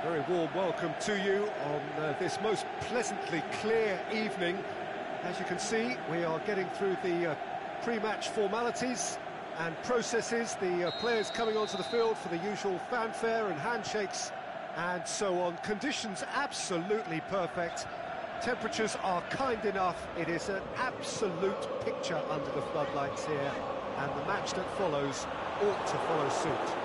Very warm welcome to you on this most pleasantly clear evening. As you can see, we are getting through the pre-match formalities and processes, the players coming onto the field for the usual fanfare and handshakes and so on. Conditions absolutely perfect. Temperatures are kind enough. It is an absolute picture under the floodlights here, and the match that follows ought to follow suit.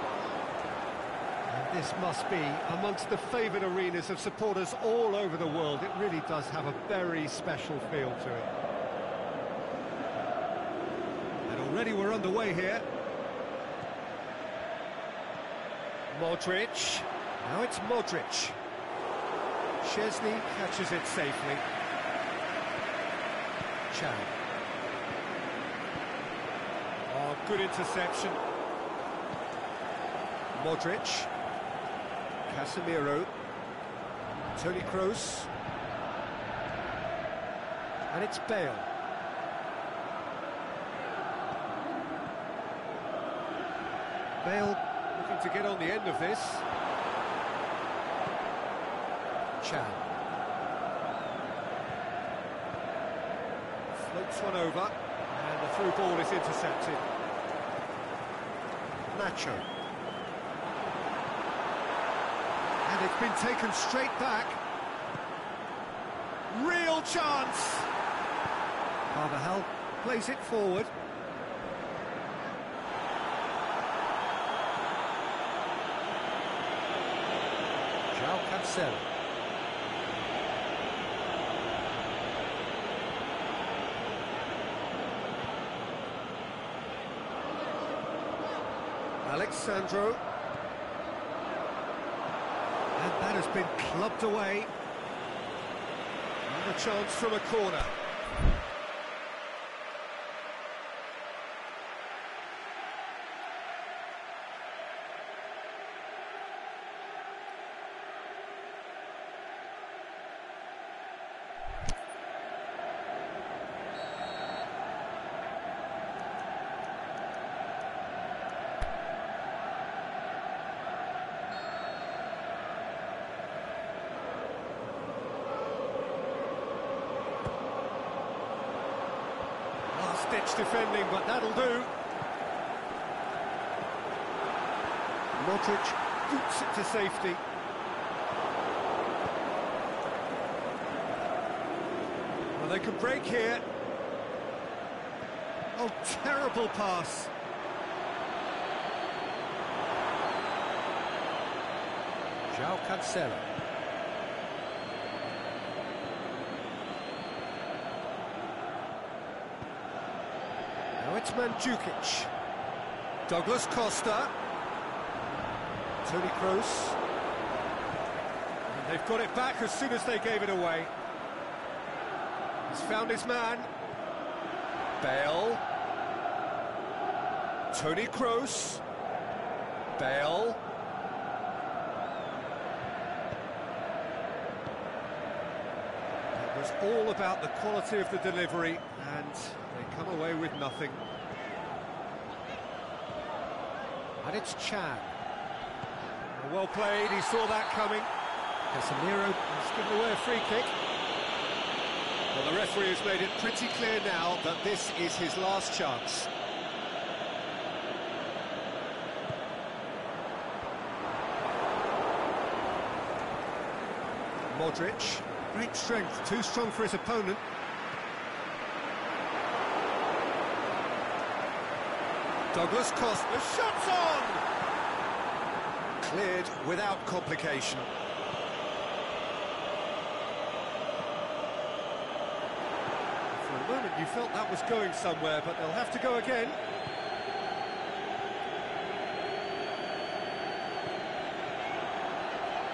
And this must be amongst the favoured arenas of supporters all over the world. It really does have a very special feel to it. And already we're underway here. Modric. Now it's Modric. Szczesny catches it safely. Chan. Oh, good interception. Modric. Casemiro. Toni Kroos. And it's Bale. Bale looking to get on the end of this. Chan. Floats one over, and the through ball is intercepted. Nacho. And it's been taken straight back. Real chance! Carvajal plays it forward. João Cancelo. Alexandro. And that has been clubbed away. And a chance from a corner. Ditch defending, but that'll do. Modric boots it to safety. Well, they can break here. Oh, terrible pass. João Cancelo. Now it's Mandzukic. Douglas Costa. Toni Kroos. And they've got it back as soon as they gave it away. He's found his man. Bale. Toni Kroos. Bale. It was all about the quality of the delivery, and they come away with nothing. And it's Chan. Well played, he saw that coming. Casemiro has given away a free kick. Well, the referee has made it pretty clear now that this is his last chance. Modric, great strength, too strong for his opponent. Douglas Costa, the shot's on! Cleared without complication. For a moment you felt that was going somewhere, but they'll have to go again.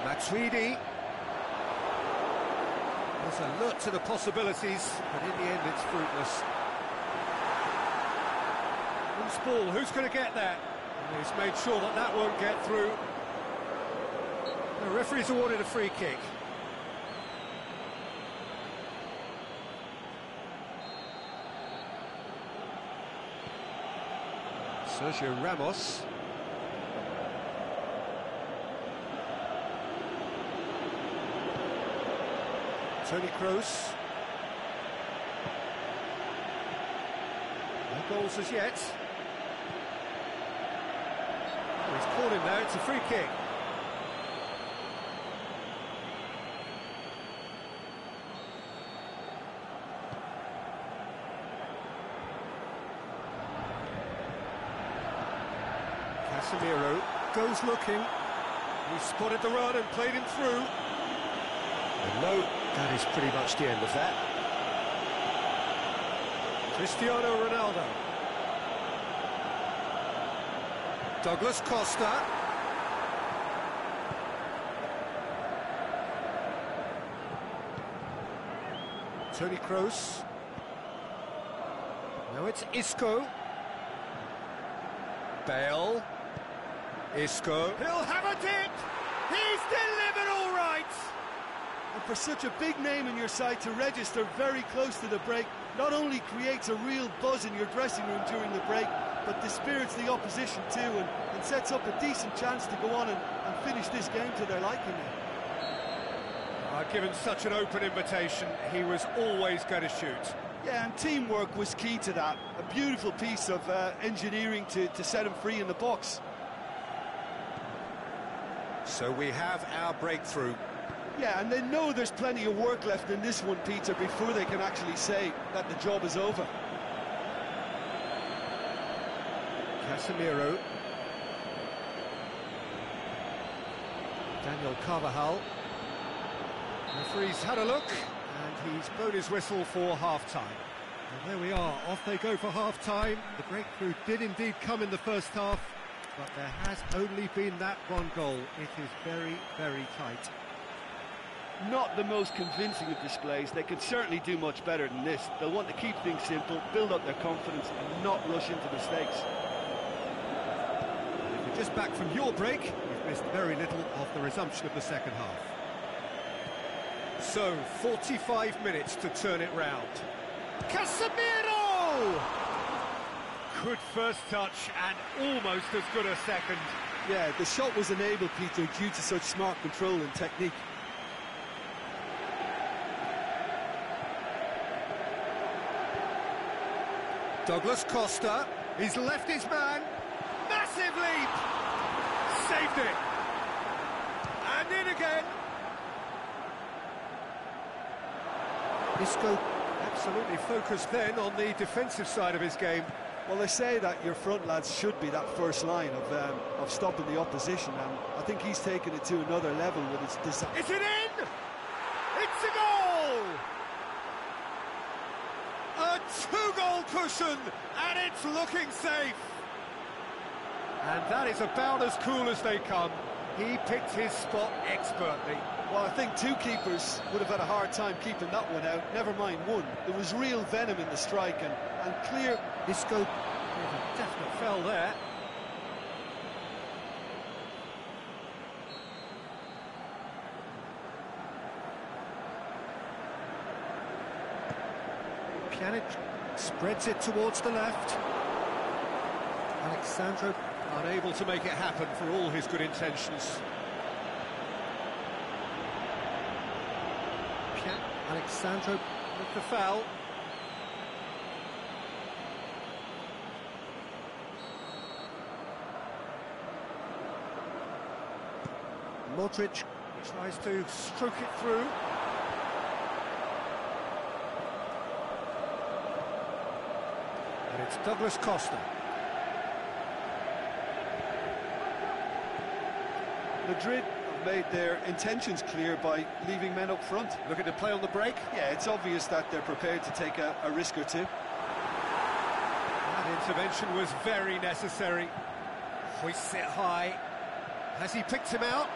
Matuidi. There's alert to the possibilities, but in the end it's fruitless. Loose ball, who's going to get that? And he's made sure that that won't get through. The referee's awarded a free kick. Sergio Ramos. Toni Kroos. No goals as yet. Oh, he's caught him there, it's a free kick. Casemiro goes looking. He spotted the run and played him through. And no, that is pretty much the end of that. Cristiano Ronaldo. Douglas Costa. Toni Kroos. Now it's Isco. Bale. Isco. He'll have a dip! He's delivered all right! And for such a big name in your side to register very close to the break, not only creates a real buzz in your dressing room during the break, but dispirits the opposition too, and sets up a decent chance to go on and finish this game to their liking now. Given such an open invitation, he was always going to shoot. Yeah, and teamwork was key to that. A beautiful piece of engineering to set him free in the box. So we have our breakthrough. Yeah, and they know there's plenty of work left in this one, Peter, before they can actually say that the job is over. Casemiro. Daniel Carvajal. Referee's had a look, and he's blown his whistle for half-time. And there we are, off they go for half-time. The breakthrough did indeed come in the first half, but there has only been that one goal. It is very, very tight. Not the most convincing of displays. They could certainly do much better than this. They'll want to keep things simple, build up their confidence, and not rush into mistakes. And if you're just back from your break, you've missed very little of the resumption of the second half. So, 45 minutes to turn it round. Casemiro! Good first touch and almost as good a second. Yeah, the shot was enabled, Peter, due to such smart control and technique. Douglas Costa, he's left his man. Massive leap! Saved it! And in again! Isco absolutely focused then on the defensive side of his game. Well, they say that your front lads should be that first line of stopping the opposition, and I think he's taken it to another level with his design. Is it in? It's a goal! A two-goal cushion, and it's looking safe. And that is about as cool as they come. He picked his spot expertly. Well, I think two keepers would have had a hard time keeping that one out, never mind one. There was real venom in the strike and clear... Isco, a definite fell there. Pjanic spreads it towards the left. Alexandro unable to make it happen for all his good intentions. Alexandro with the foul. Modric tries to stroke it through. And it's Douglas Costa. Madrid have made their intentions clear by leaving men up front. Looking to play on the break. Yeah, it's obvious that they're prepared to take a risk or two. That intervention was very necessary. Hoists it high. Has he picked him out?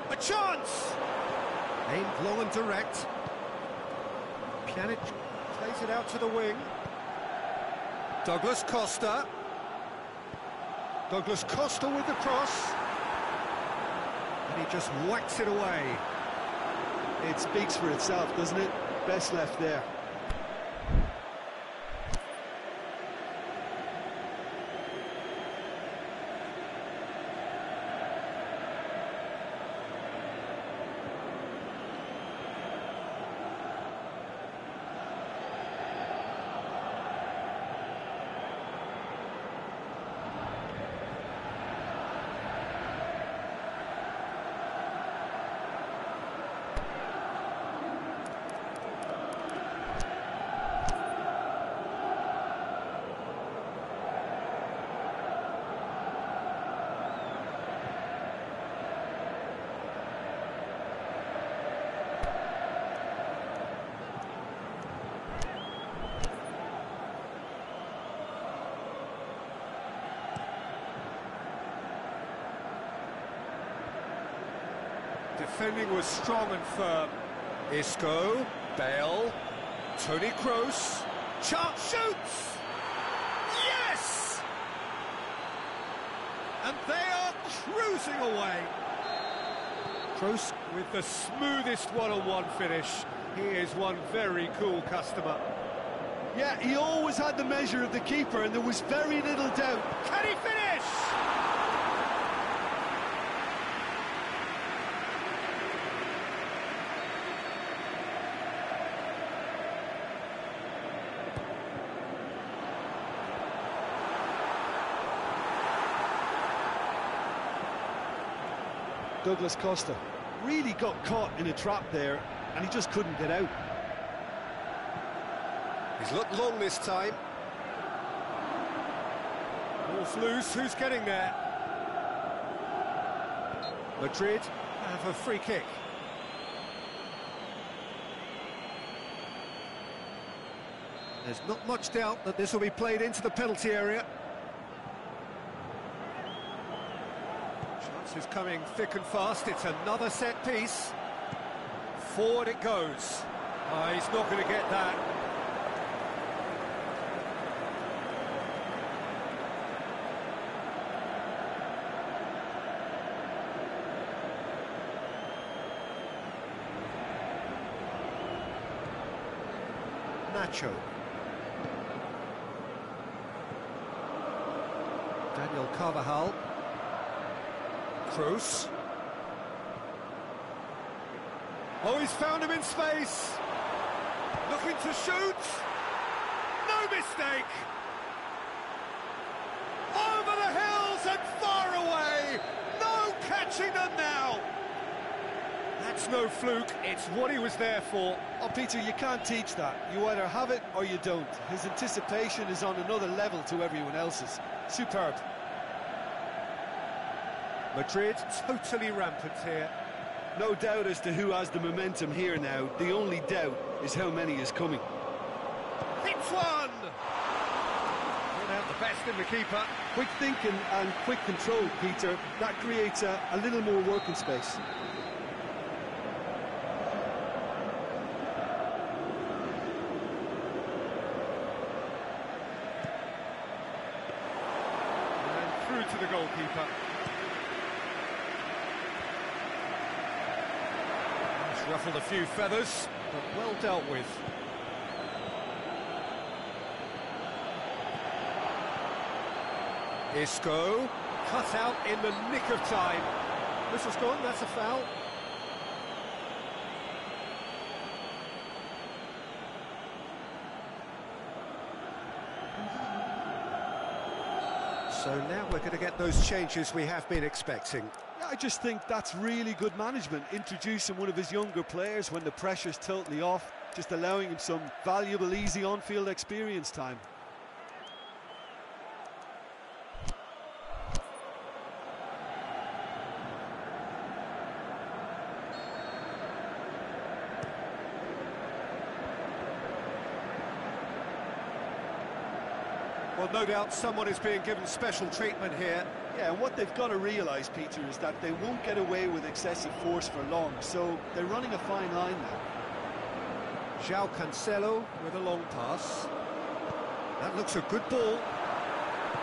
A chance! Aimed long and direct. Pjanic plays it out to the wing. Douglas Costa. Douglas Costa with the cross. And he just whacks it away. It speaks for itself, doesn't it? Best left there. Defending was strong and firm. Isco, Bale, Toni Kroos, chance, shoots! Yes! And they are cruising away. Kroos with the smoothest one-on-one finish. He is one very cool customer. Yeah, he always had the measure of the keeper, and there was very little doubt. Can he finish? Douglas Costa really got caught in a trap there, and he just couldn't get out. He's looked long this time. Ball's loose, who's getting there? Madrid have a free kick. There's not much doubt that this will be played into the penalty area. Chance is coming thick and fast. It's another set piece. Forward it goes. He's not going to get that. Nacho. Daniel Carvajal. Kroos. Oh, he's found him in space. Looking to shoot. No mistake. Over the hills and far away. No catching them now. That's no fluke, it's what he was there for. Oh, Peter, you can't teach that. You either have it or you don't. His anticipation is on another level to everyone else's. Superb. Madrid totally rampant here. No doubt as to who has the momentum here now. The only doubt is how many is coming. Hits one! Brought out the best in the keeper. Quick thinking and quick control, Peter. That creates a little more working space. Through to the goalkeeper. He's ruffled a few feathers, but well dealt with. Isco, cut out in the nick of time. Whistle's gone, that's a foul. So now we're going to get those changes we have been expecting. Yeah, I just think that's really good management, introducing one of his younger players when the pressure's totally off, just allowing him some valuable, easy on-field experience time. Well, no doubt someone is being given special treatment here. Yeah, and what they've got to realise, Peter, is that they won't get away with excessive force for long, so they're running a fine line now. João Cancelo with a long pass. That looks a good ball.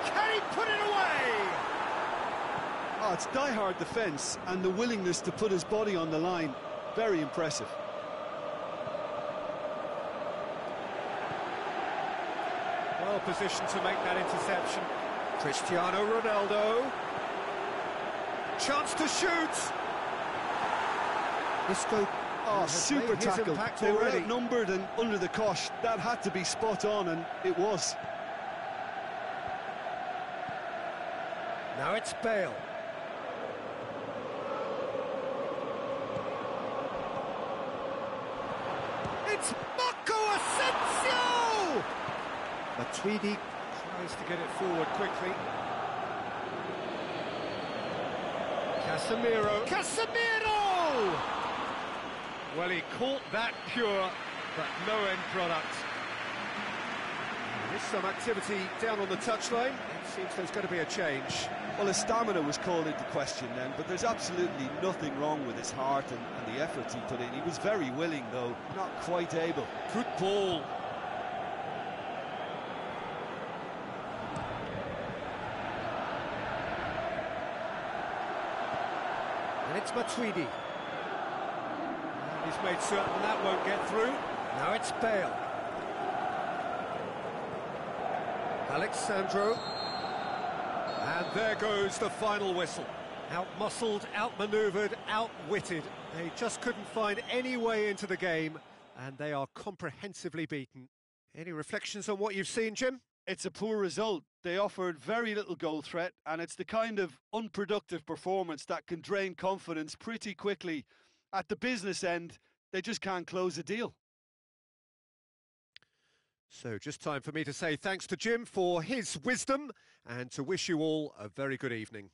Can he put it away? Oh, it's die-hard defence and the willingness to put his body on the line. Very impressive. Well positioned to make that interception. Cristiano Ronaldo. Chance to shoot. Isco. Oh, super tackle. They were outnumbered and under the cosh. That had to be spot on, and it was. Now it's Bale. It's Marco Asensio! Matuidi tries to get it forward quickly. Casemiro! Well, he caught that pure, but no end product. There's some activity down on the touchline. It seems there's going to be a change. Well, his stamina was called into question then, but there's absolutely nothing wrong with his heart and the efforts he put in. He was very willing, though, not quite able. Good ball. And it's Matuidi. And he's made certain that won't get through. Now it's Bale. Alexandro. And there goes the final whistle. Out-muscled, out-manoeuvred, outwitted. They just couldn't find any way into the game, and they are comprehensively beaten. Any reflections on what you've seen, Jim? It's a poor result. They offered very little goal threat, and it's the kind of unproductive performance that can drain confidence pretty quickly. At the business end, they just can't close a deal. So just time for me to say thanks to Jim for his wisdom and to wish you all a very good evening.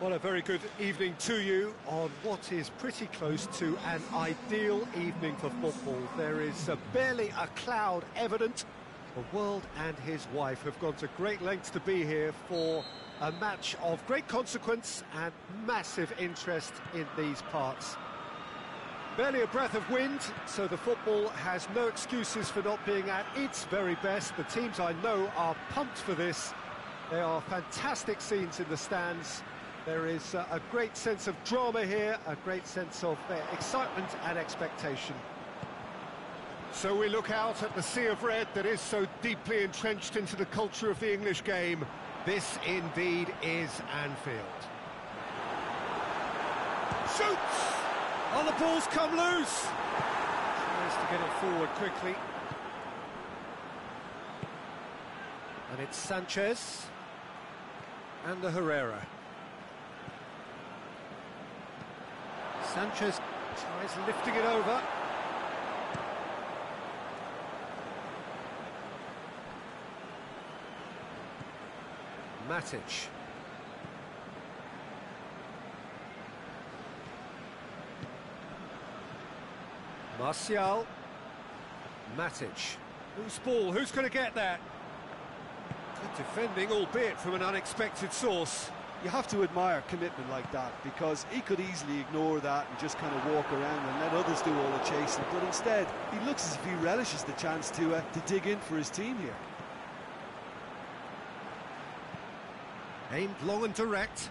Well, a very good evening to you on what is pretty close to an ideal evening for football. There is barely a cloud evident. The world and his wife have gone to great lengths to be here for a match of great consequence and massive interest in these parts. Barely a breath of wind, so the football has no excuses for not being at its very best. The teams I know are pumped for this. There are fantastic scenes in the stands. There is a great sense of drama here, a great sense of excitement and expectation. So we look out at the sea of red that is so deeply entrenched into the culture of the English game. This indeed is Anfield. Shoots! Oh, the ball's come loose! Tries to get it forward quickly. And it's Sanchez and the Herrera. Sanchez tries lifting it over. Matic. Martial. Matic. Whose ball? Who's going to get that? Good defending, albeit from an unexpected source. You have to admire commitment like that, because he could easily ignore that and just kind of walk around and let others do all the chasing, but instead he looks as if he relishes the chance to dig in for his team here. Aimed long and direct.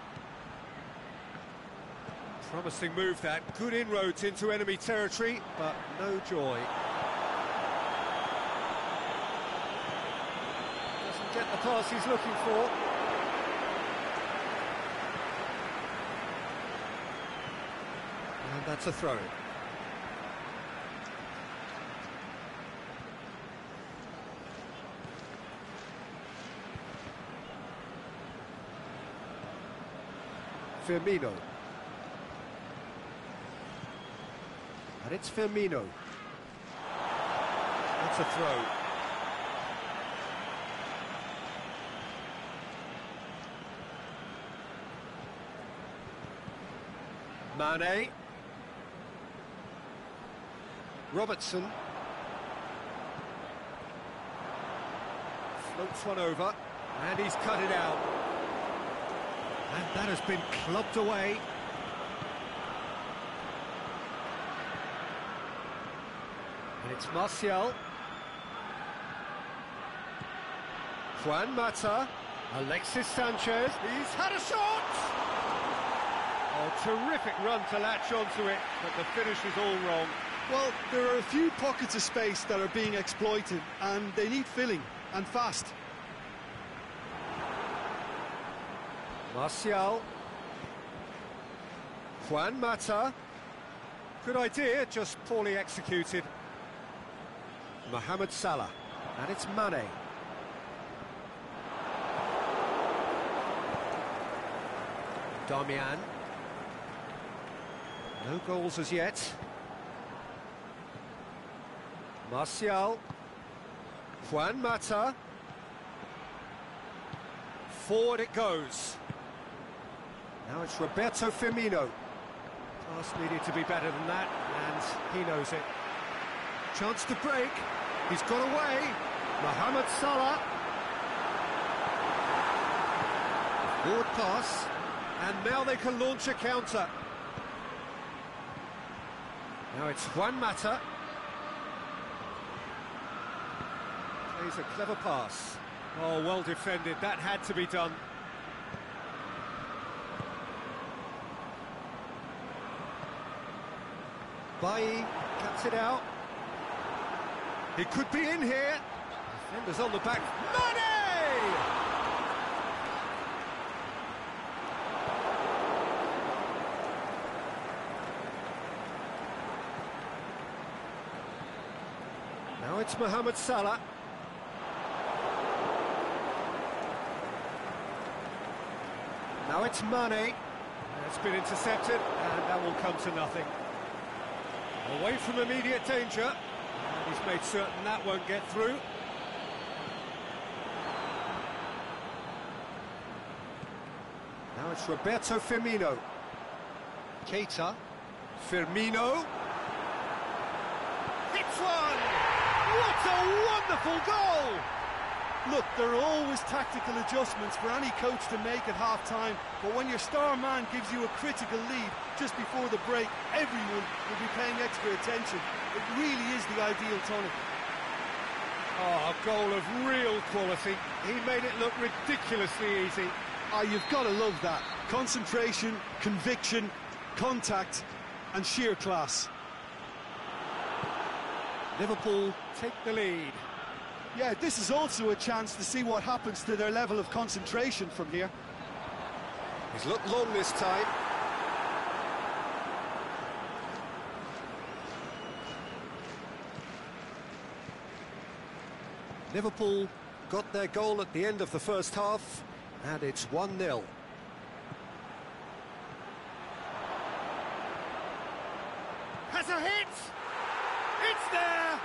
Promising move that. Good inroads into enemy territory, but no joy. Doesn't get the pass he's looking for. And that's a throw-in. Firmino. And it's Firmino. That's a throw. Mane. Robertson. Floats one over. And he's cut it out. And that has been clubbed away. And it's Martial. Juan Mata. Alexis Sanchez. He's had a shot! Oh, terrific run to latch onto it, but the finish is all wrong. Well, there are a few pockets of space that are being exploited, and they need filling, and fast. Martial. Juan Mata. Good idea, just poorly executed. Mohamed Salah. And it's Mane. Darmian. No goals as yet. Martial. Juan Mata. Forward it goes. Now it's Roberto Firmino. Pass needed to be better than that, and he knows it. Chance to break. He's got away. Mohamed Salah. Forward pass. And now they can launch a counter. Now it's Juan Mata. Plays a clever pass. Oh, well defended. That had to be done. Bailly cuts it out. He could be in here. Defenders on the back. Mane! Now it's Mohamed Salah. Now it's Mane. It's been intercepted, and that will come to nothing. Away from immediate danger. He's made certain that won't get through. Now it's Roberto Firmino. Keita. Firmino. Hits one! What a wonderful goal! Look, there are always tactical adjustments for any coach to make at half-time, but when your star man gives you a critical lead just before the break, everyone will be paying extra attention. It really is the ideal tonic. Oh, a goal of real quality. He made it look ridiculously easy. Ah, you've got to love that. Concentration, conviction, contact, and sheer class. Liverpool take the lead. Yeah, this is also a chance to see what happens to their level of concentration from here. He's looked long this time. Liverpool got their goal at the end of the first half, and it's 1-0. Has a hit! It's there!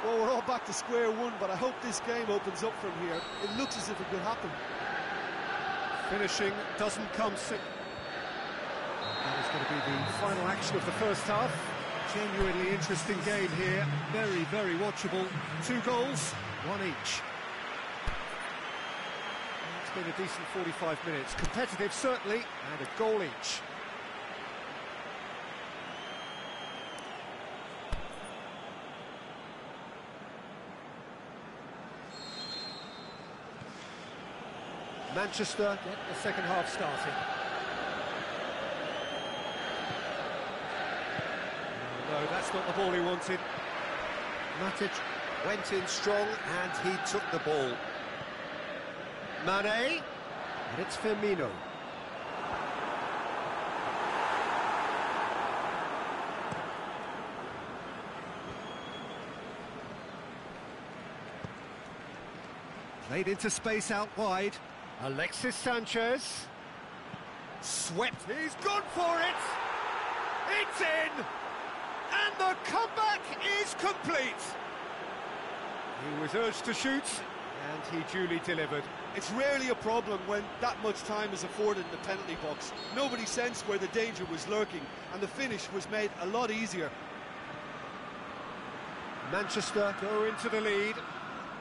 Well, we're all back to square one, but I hope this game opens up from here. It looks as if it could happen. Finishing doesn't come soon. That is going to be the final action of the first half. Genuinely interesting game here. Very, very watchable. 2 goals, 1 each. It's been a decent 45 minutes. Competitive, certainly, and a goal each. Manchester get the second half started. No, that's not the ball he wanted. Matic went in strong and he took the ball. Mane, and it's Firmino. Played into space out wide. Alexis Sanchez. Swept. He's gone for it! It's in! And the comeback is complete! He was urged to shoot, and he duly delivered. It's rarely a problem when that much time is afforded in the penalty box. Nobody sensed where the danger was lurking, and the finish was made a lot easier. Manchester go into the lead.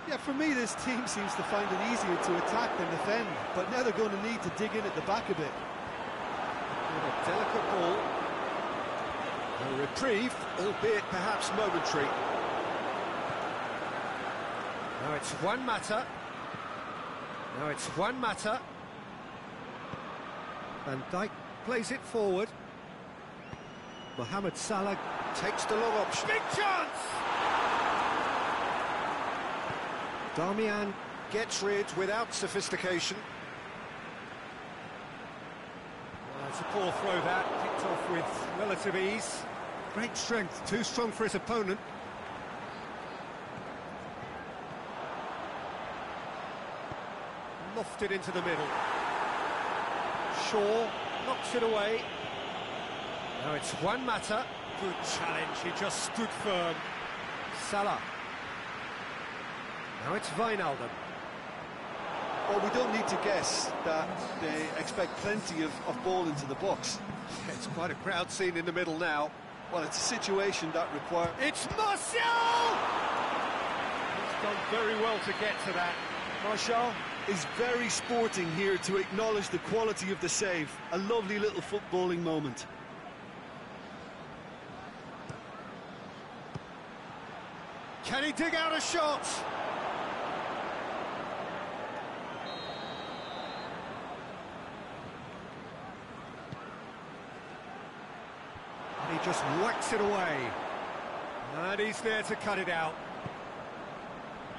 Yeah, for me, this team seems to find it easier to attack than defend, but now they're going to need to dig in at the back a bit. With a delicate ball. A reprieve, albeit perhaps momentary. Now it's Juan Mata. Now it's Juan Mata. Van Dijk plays it forward. Mohamed Salah takes the long option. Big chance! Darmian gets rid without sophistication. Well, it's a poor throw that, kicked off with relative ease. Great strength, too strong for his opponent. Lofted into the middle. Shaw knocks it away. Now it's Juan Mata. Good challenge, he just stood firm. Salah. Now it's Wijnaldum. Well, we don't need to guess that they expect plenty of ball into the box. It's quite a crowd scene in the middle now. Well, it's a situation that requires... It's Martial! He's done very well to get to that. Martial is very sporting here to acknowledge the quality of the save. A lovely little footballing moment. Can he dig out a shot? And he just whacks it away. And he's there to cut it out.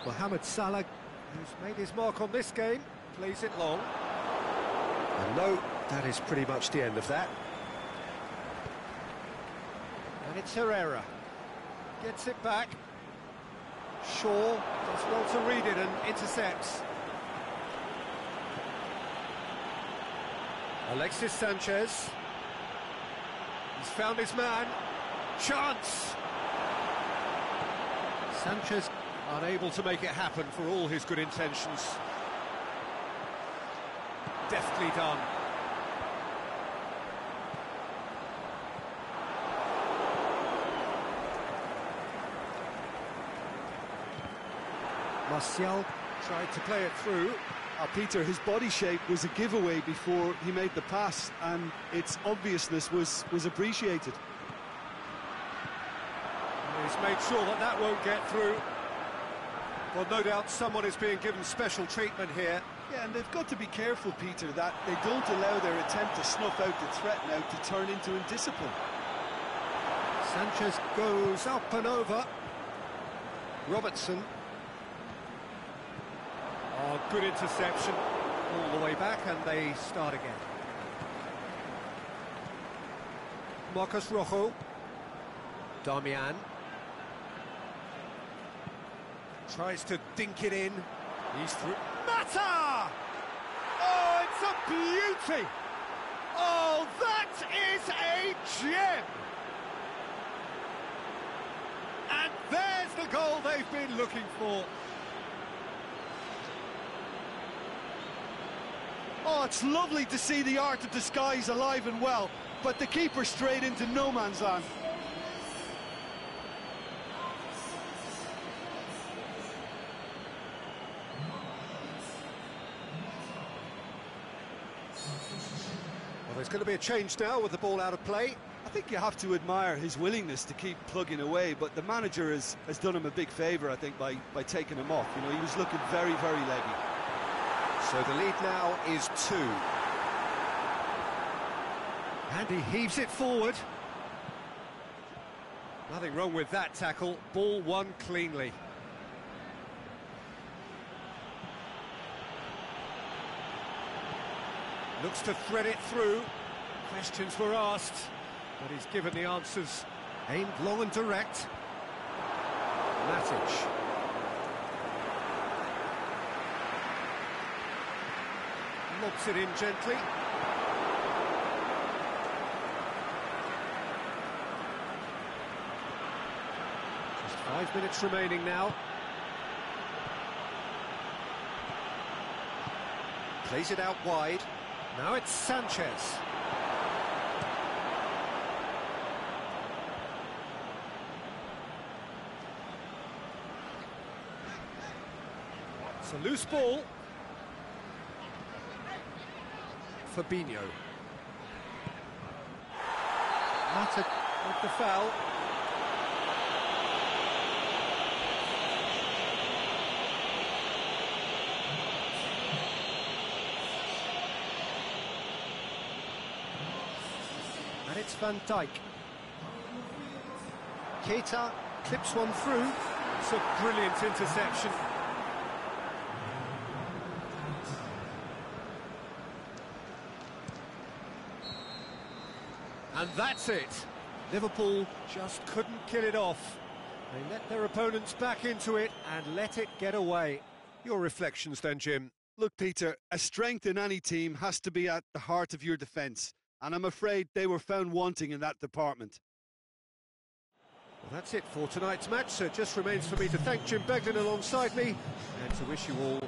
Mohamed Salah, who's made his mark on this game, plays it long. And no, that is pretty much the end of that. And it's Herrera. Gets it back. Shaw does well to read it and intercepts. Alexis Sanchez. He's found his man. Chance! Sanchez unable to make it happen for all his good intentions. Deftly done. Martial tried to play it through. Peter, his body shape was a giveaway before he made the pass, and its obviousness was appreciated. He's made sure that that won't get through. Well, no doubt someone is being given special treatment here. Yeah, and they've got to be careful, Peter, that they don't allow their attempt to snuff out the threat now to turn into indiscipline. Sanchez goes up and over. Robertson. Oh, good interception. All the way back, and they start again. Marcos Rojo. Darmian. Tries to dink it in. He's through. Mata! Oh, it's a beauty! Oh, that is a gem! And there's the goal they've been looking for. Oh, it's lovely to see the art of disguise alive and well, but the keeper straight into no man's land. Well, there's going to be a change now with the ball out of play. I think you have to admire his willingness to keep plugging away, but the manager has done him a big favour, I think, by taking him off. You know, he was looking very, very leggy. So the lead now is 2. And he heaves it forward. Nothing wrong with that tackle. Ball won cleanly. Looks to thread it through. Questions were asked, but he's given the answers. Aimed long and direct. Matic. Lobs it in gently. Just 5 minutes remaining now. Plays it out wide. Now it's Sanchez. It's a loose ball. Fabinho. Mata with the foul. And it's Van Dijk. Keita clips one through. It's a brilliant interception. And that's it. Liverpool just couldn't kill it off. They let their opponents back into it and let it get away. Your reflections then, Jim? Look, Peter, a strength in any team has to be at the heart of your defence, and I'm afraid they were found wanting in that department. Well, that's it for tonight's match, so it just remains for me to thank Jim Beglin alongside me and to wish you all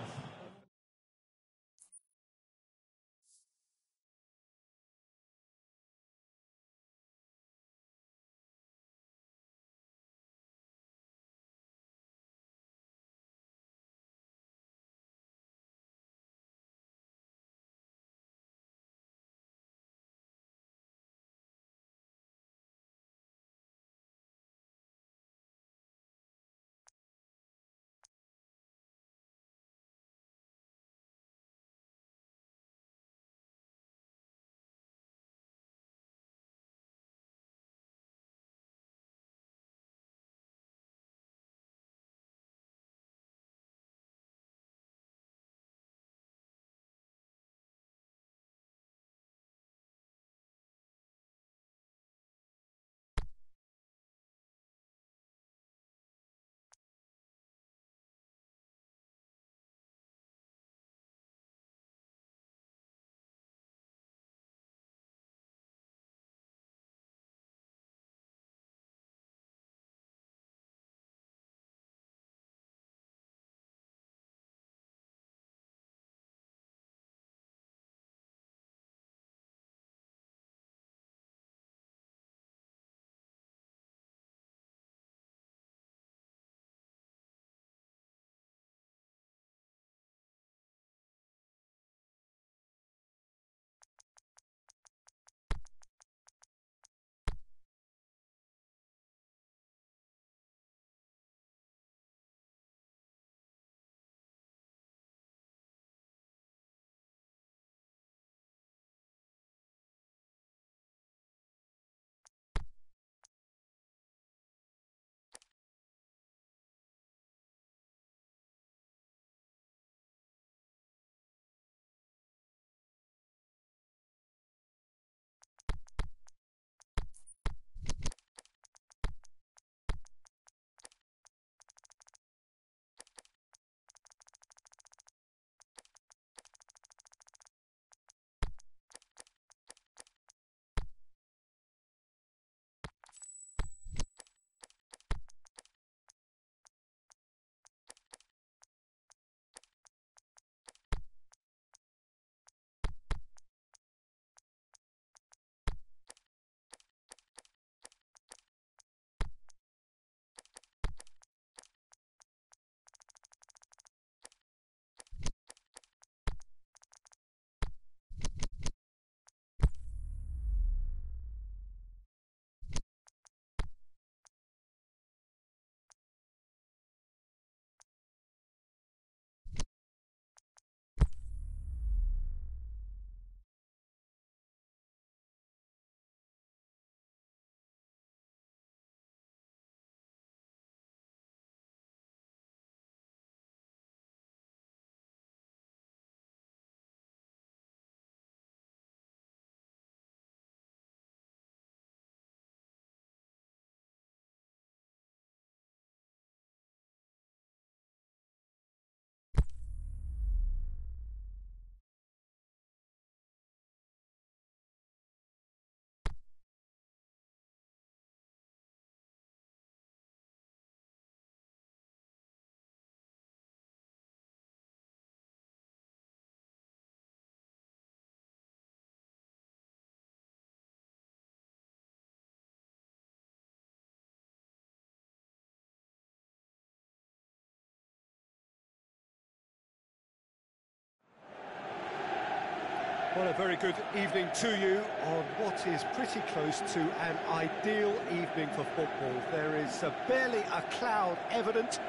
Well, a very good evening to you on what is pretty close to an ideal evening for football. There is barely a cloud evident.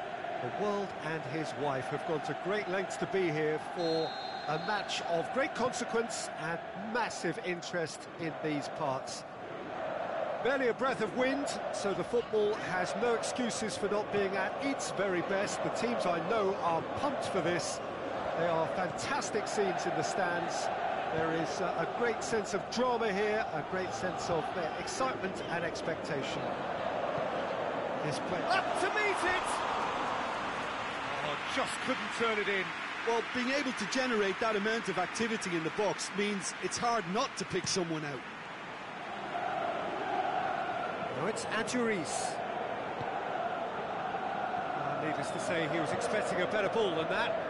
The world and his wife have gone to great lengths to be here for a match of great consequence and massive interest in these parts. Barely a breath of wind, so the football has no excuses for not being at its very best. The teams I know are pumped for this. They are fantastic scenes in the stands. There is a great sense of drama here, a great sense of excitement and expectation. This play Up to meet it! Oh, just couldn't turn it in. Well, being able to generate that amount of activity in the box means it's hard not to pick someone out. Now it's Adjuris. Needless to say, he was expecting a better ball than that.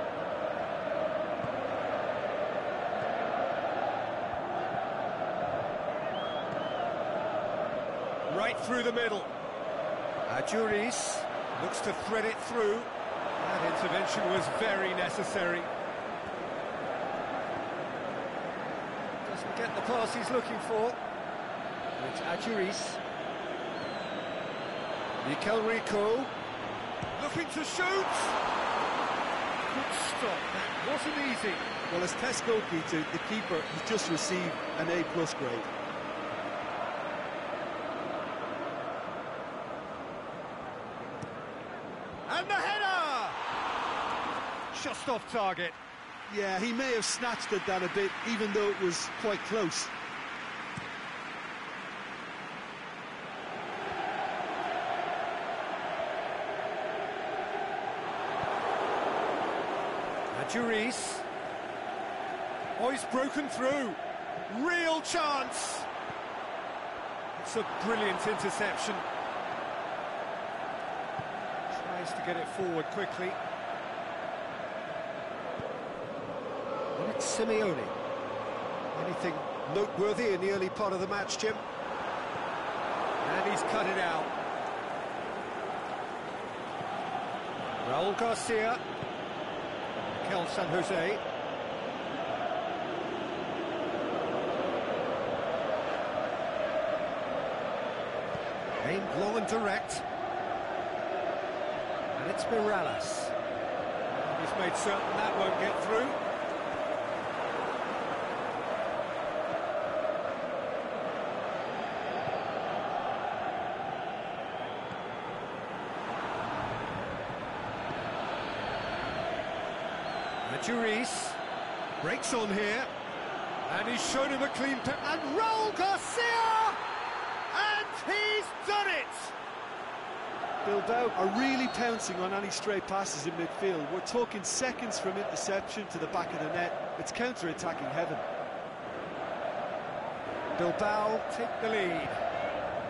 Right through the middle. Adjuris looks to thread it through. That intervention was very necessary. Doesn't get the pass he's looking for. And it's Adjuris. Rico looking to shoot. Good stop. That wasn't easy. Well, as test goalkeeper, the keeper has just received an A+ grade. And the header! Just off target. Yeah, he may have snatched at that a bit, even though it was quite close. Adjuris. Oh, he's broken through. Real chance. It's a brilliant interception. Tries to get it forward quickly. And it's Simeone. Anything noteworthy in the early part of the match, Jim? And he's cut it out. Raul Garcia. San Jose. Aimed long and direct. And it's Mirallas. He's made certain that won't get through. Adjuris breaks on here, and he's shown him a clean and Raul Garcia, and he's done it. Bilbao are really pouncing on any stray passes in midfield. We're talking seconds from interception to the back of the net. It's counter-attacking heaven. Bilbao take the lead.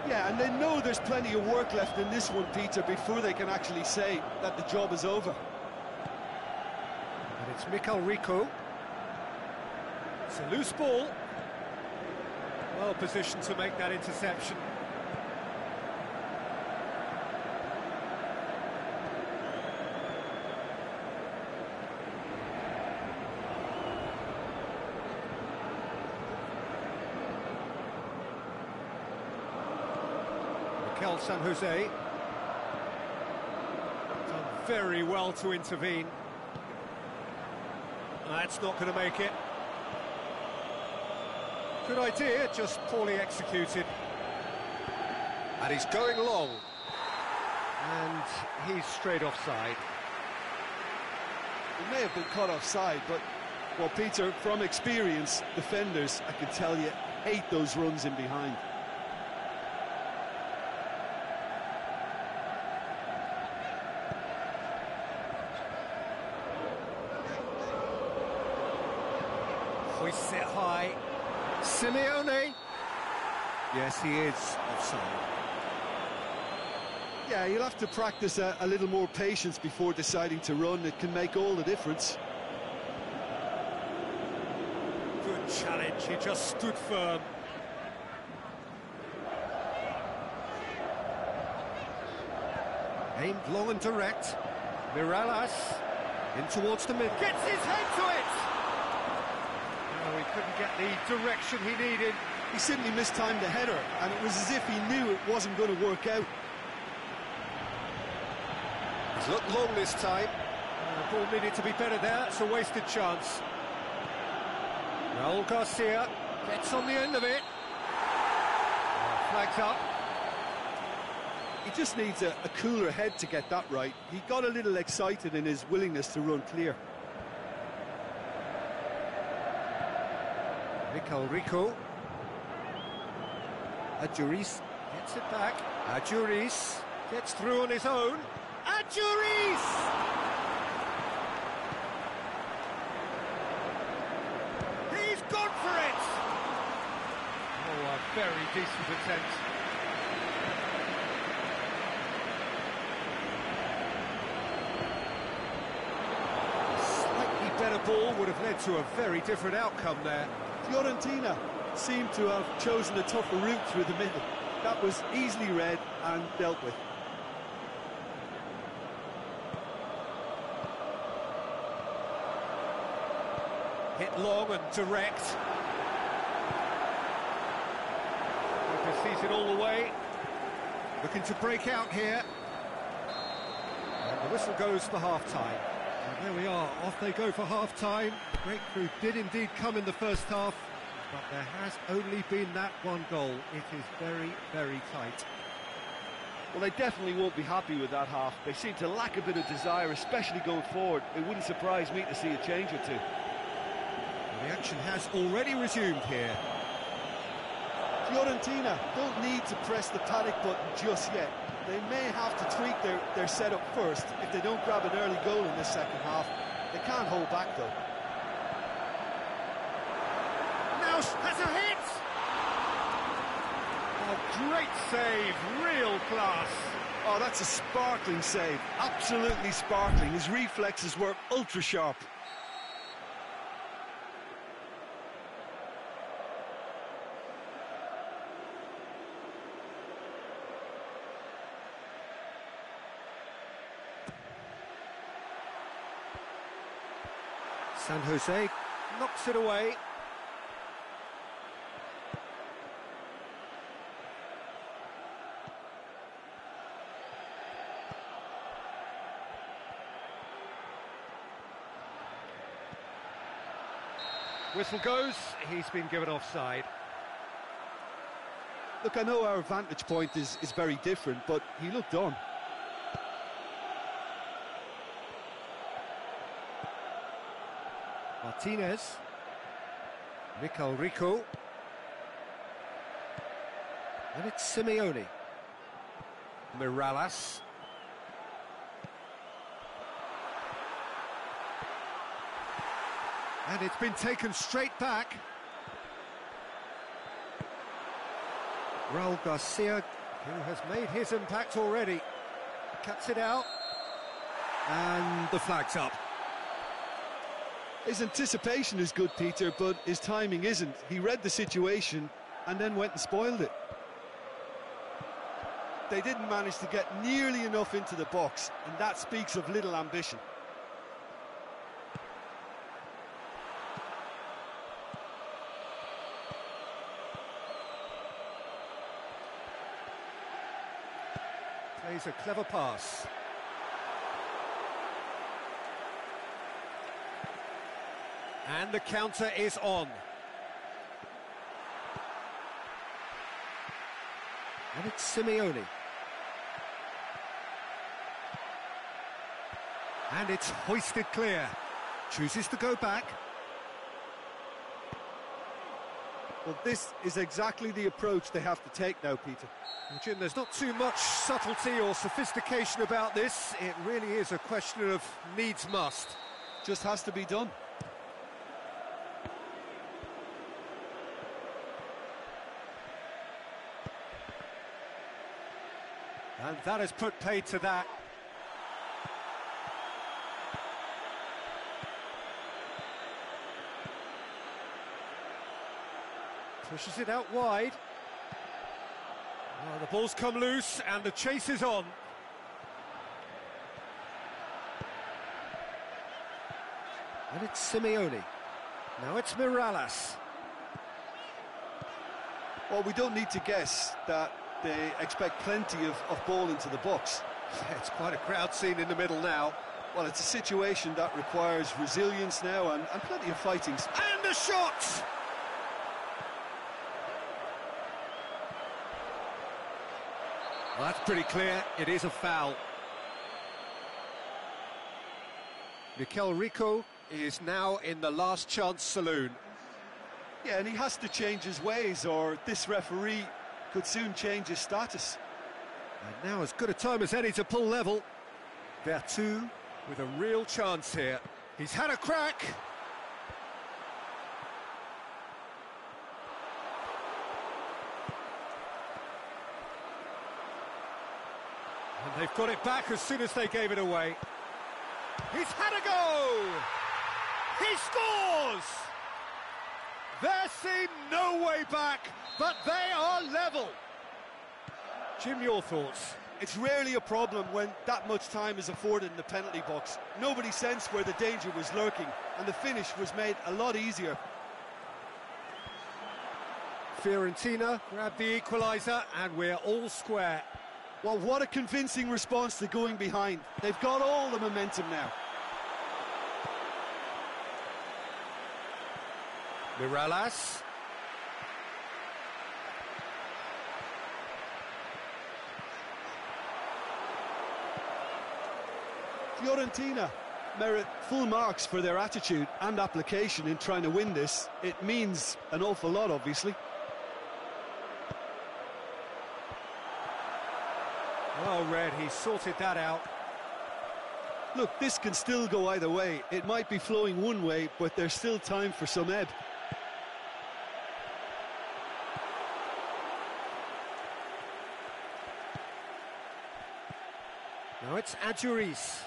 Yeah, and they know there's plenty of work left in this one, Peter, before they can actually say that the job is over. And it's Rico. It's a loose ball. Well positioned to make that interception. San Jose done very well to intervene. That's not going to make it. Good idea, just poorly executed. And he's going long. And he's straight offside. It may have been caught offside, but, well, Peter, from experience, defenders, I can tell you, hate those runs in behind. Hoists it high. Simeone. Yes, he is offside. Yeah, you'll have to practice a little more patience before deciding to run. It can make all the difference. Good challenge, he just stood firm. Aimed long and direct. Mirallas in towards the mid. Gets his head to it! Oh, he couldn't get the direction he needed. He simply mistimed the header, and it was as if he knew it wasn't going to work out. He's looked long this time. The ball needed to be better there. It's a wasted chance. Raul Garcia gets on the end of it. Flags up. He just needs a cooler head to get that right. He got a little excited in his willingness to run clear. Mikel Rico. Adjuris gets it back. Adjuris gets through on his own. Adjuris! He's gone for it! Oh, a very decent attempt. A slightly better ball would have led to a very different outcome there. Fiorentina seemed to have chosen a tougher route through the middle. That was easily read and dealt with. Hit long and direct. He sees it all the way. Looking to break out here. And the whistle goes for half-time. And there we are, off they go for half-time. The breakthrough did indeed come in the first half, but there has only been that one goal. It is very, very tight. Well, they definitely won't be happy with that half. They seem to lack a bit of desire, especially going forward. It wouldn't surprise me to see a change or two. The action has already resumed here. Fiorentina don't need to press the panic button just yet. They may have to tweak their setup first if they don't grab an early goal in this second half. They can't hold back, though. Now has a hit! Oh, great save, real class. Oh, that's a sparkling save, absolutely sparkling. His reflexes were ultra-sharp. San Jose knocks it away. Whistle goes, he's been given offside. Look, I know our vantage point is very different, but he looked on. Martinez. Mikel Rico. And it's Simeone. Mirallas. And it's been taken straight back. Raul Garcia, who has made his impact already, cuts it out. And the flag's up. His anticipation is good, Peter, but his timing isn't. He read the situation and then went and spoiled it. They didn't manage to get nearly enough into the box, and that speaks of little ambition. Plays a clever pass. And the counter is on. And it's Simeone. And it's hoisted clear. Chooses to go back. Well, this is exactly the approach they have to take now, Peter. Well, Jim, there's not too much subtlety or sophistication about this. It really is a question of needs must. Just has to be done. And that has put paid to that. Pushes it out wide. Oh, the ball's come loose and the chase is on. And it's Simeone. Now it's Mirallas. Well, we don't need to guess that they expect plenty of ball into the box. It's quite a crowd scene in the middle now. Well, it's a situation that requires resilience now and plenty of fighting. And a shot! Well, that's pretty clear. It is a foul. Mikel Rico is now in the last chance saloon. Yeah, and he has to change his ways, or this referee could soon change his status. And now as good a time as any to pull level. Vertu with a real chance here. He's had a crack. And they've got it back as soon as they gave it away. He's had a go! He scores! There seemed no way back, but they are level. Jim, your thoughts? It's rarely a problem when that much time is afforded in the penalty box. Nobody sensed where the danger was lurking, and the finish was made a lot easier. Fiorentina grab the equaliser, and we're all square. Well, what a convincing response to going behind. They've got all the momentum now. Mirallas. Fiorentina merit full marks for their attitude and application in trying to win this. It means an awful lot, obviously. Well read, he sorted that out. Look, this can still go either way. It might be flowing one way, but there's still time for some ebb. Now it's Adjuris.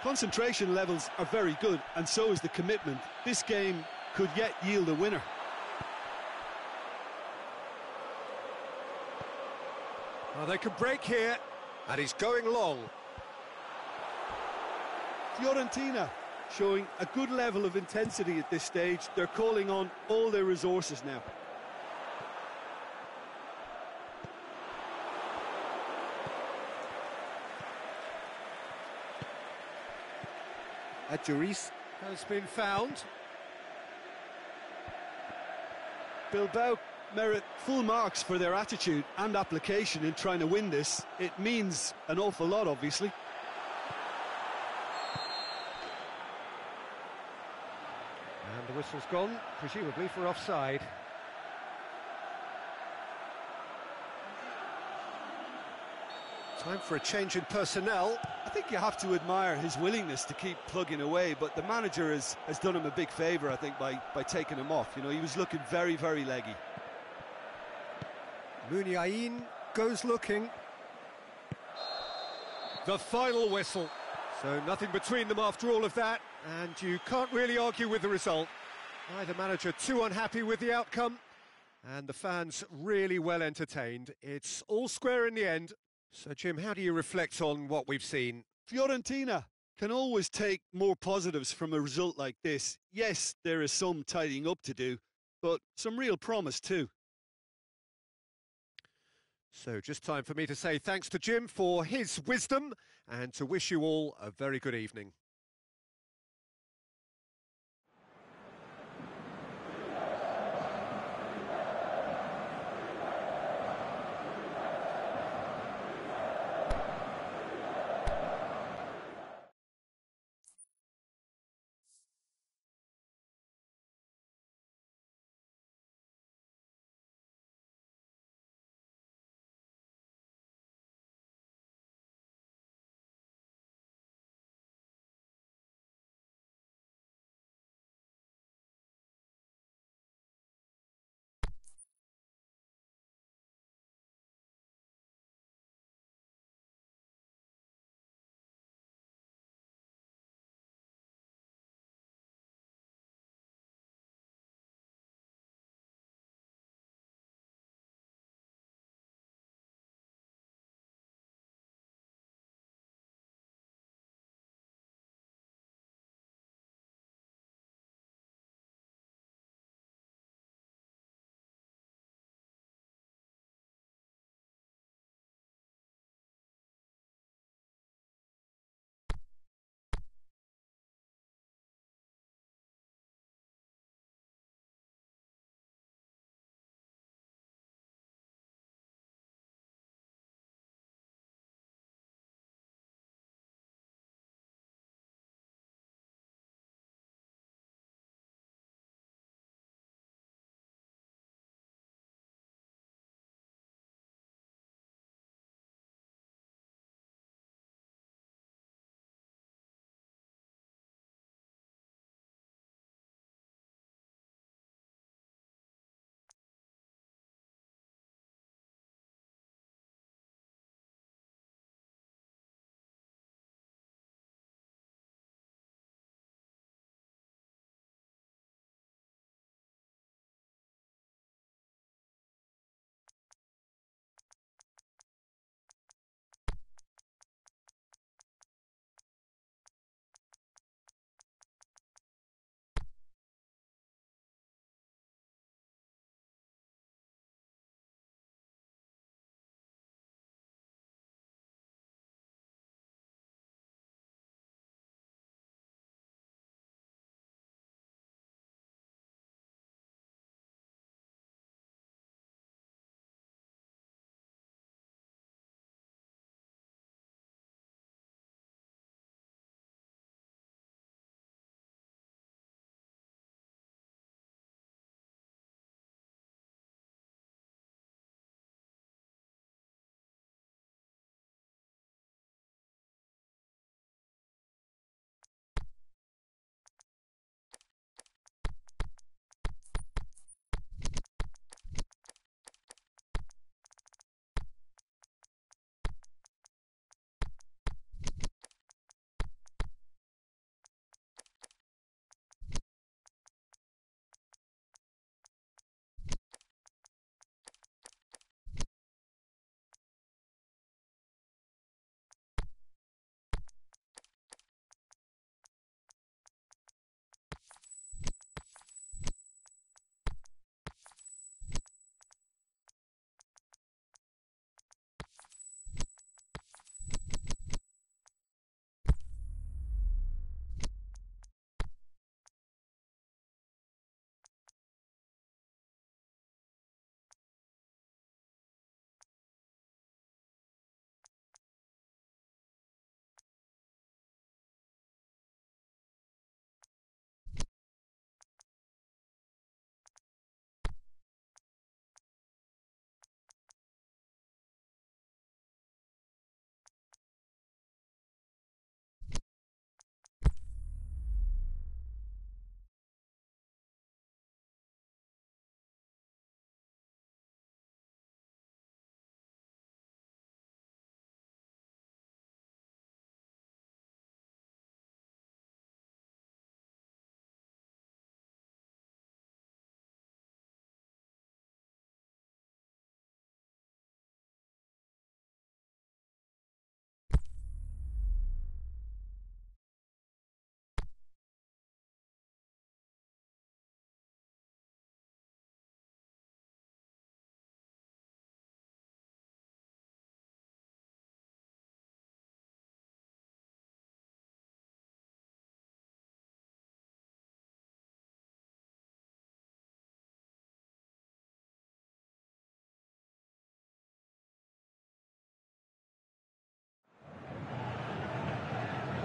Concentration levels are very good, and so is the commitment. This game could yet yield a winner. Well, they could break here, and he's going long. Fiorentina showing a good level of intensity at this stage. They're calling on all their resources now. Adjuris has been found. Bilbao merit full marks for their attitude and application in trying to win this. It means an awful lot, obviously. And the whistle's gone, presumably for offside. Time for a change in personnel. I think you have to admire his willingness to keep plugging away, but the manager has done him a big favour, I think, by taking him off. You know, he was looking very, very leggy. Muniain goes looking. The final whistle. So nothing between them after all of that, and you can't really argue with the result. Neither manager too unhappy with the outcome, and the fans really well entertained. It's all square in the end. So, Jim, how do you reflect on what we've seen? Fiorentina can always take more positives from a result like this. Yes, there is some tidying up to do, but some real promise too. So just time for me to say thanks to Jim for his wisdom and to wish you all a very good evening.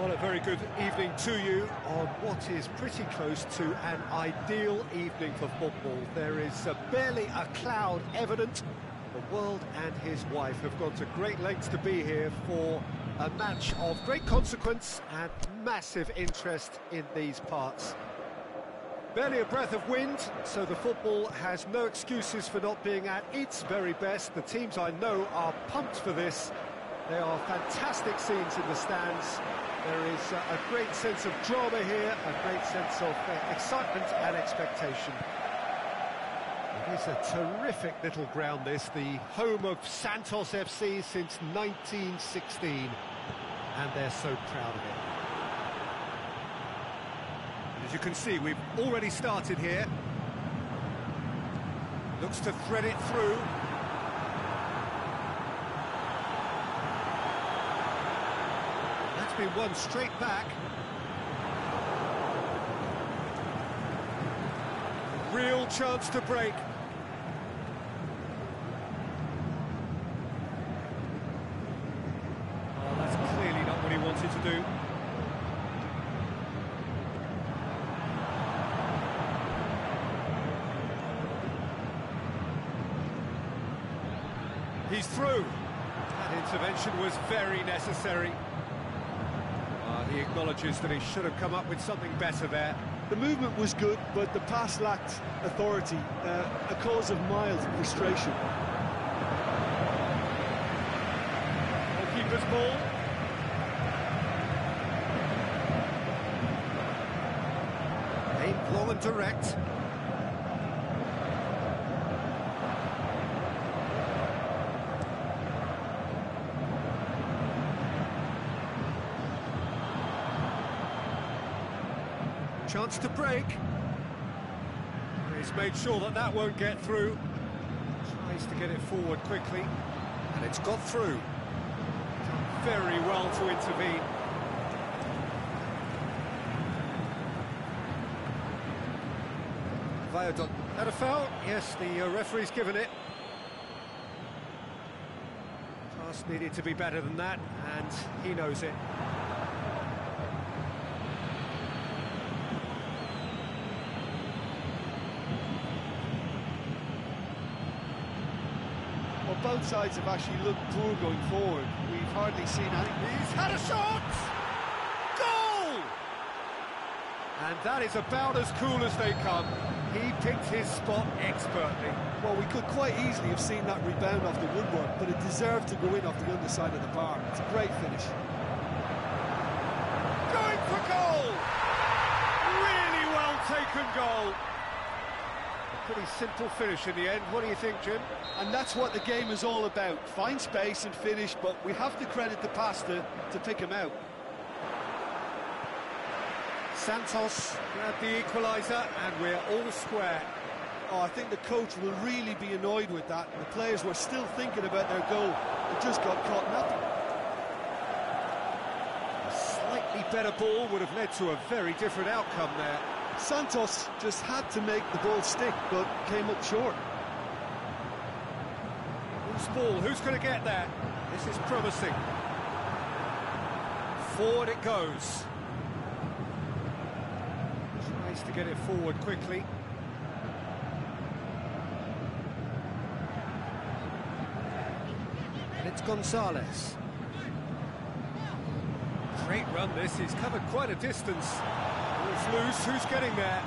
Well, a very good evening to you on what is pretty close to an ideal evening for football. There is barely a cloud evident. The world and his wife have gone to great lengths to be here for a match of great consequence and massive interest in these parts. Barely a breath of wind, so the football has no excuses for not being at its very best. The teams I know are pumped for this. There are fantastic scenes in the stands. There is a great sense of drama here, a great sense of excitement and expectation. It is a terrific little ground, this, the home of Santos FC since 1916, and they're so proud of it. As you can see, we've already started here. Looks to thread it through. That's been won straight back. Real chance to break. Oh, that's clearly not what he wanted to do. He's through. That intervention was very necessary. He acknowledges that he should have come up with something better there. The movement was good, but the pass lacked authority, a cause of mild frustration. Goalkeeper's ball. Aimed long and direct. Chance to break. He's made sure that that won't get through. Tries to get it forward quickly, and it's got through. Done very well to intervene. Viadot had a foul. Yes, the referee's given it. Pass needed to be better than that, and he knows it. Both sides have actually looked poor going forward. We've hardly seen anything. He's had a shot! Goal! And that is about as cool as they come. He picked his spot expertly. Well, we could quite easily have seen that rebound off the woodwork, but it deserved to go in off the underside of the bar. It's a great finish. Going for goal! Really well taken goal. Pretty simple finish in the end. What do you think, Jim? And that's what the game is all about. Find space and finish, but we have to credit the pastor to pick him out. Santos grabbed the equaliser, and we're all square. Oh, I think the coach will really be annoyed with that. The players were still thinking about their goal. It just got caught napping. A slightly better ball would have led to a very different outcome there. Santos just had to make the ball stick, but came up short. Loose ball, who's going to get there? This is promising. Forward it goes. Tries to get it forward quickly. And it's Gonzalez. Great run this, he's covered quite a distance. Ball's loose, who's getting there?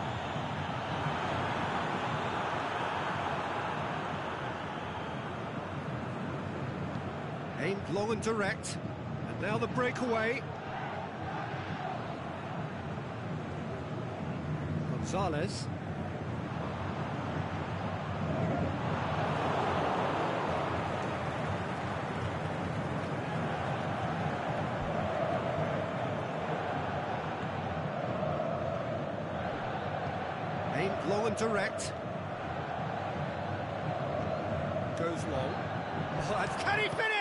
Aimed long and direct, and now the breakaway. Gonzalez. Aimed long and direct. Goes long. Oh, can he finish?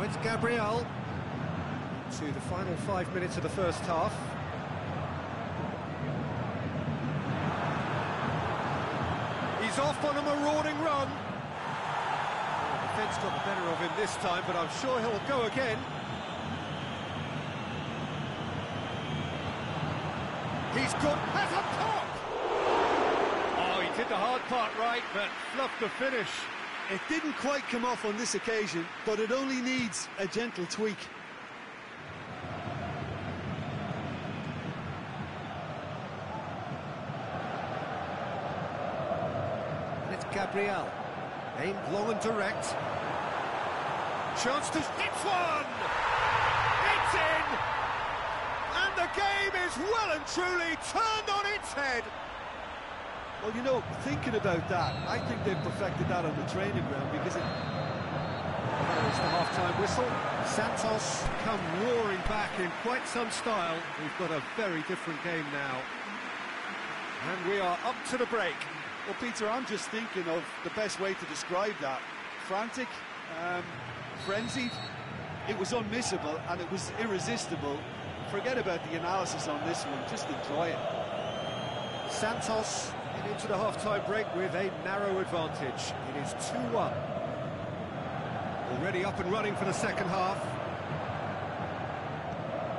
Now it's Gabriel. To the final 5 minutes of the first half. He's off on a marauding run. The defence got the better of him this time, but I'm sure he'll go again. He's got has a pop! Oh, he did the hard part right, but fluffed the finish. It didn't quite come off on this occasion, but it only needs a gentle tweak. And it's Gabriel. Aimed long and direct. Chance to... It's one! It's in! And the game is well and truly turned on its head. Well, you know, thinking about that, I think they've perfected that on the training ground because it... There's the half-time whistle. Santos come roaring back in quite some style. We've got a very different game now. And we are up to the break. Well, Peter, I'm just thinking of the best way to describe that. Frantic, frenzied. It was unmissable and it was irresistible. Forget about the analysis on this one, just enjoy it. Santos into the half-time break with a narrow advantage. It is 2-1. Already up and running for the second half.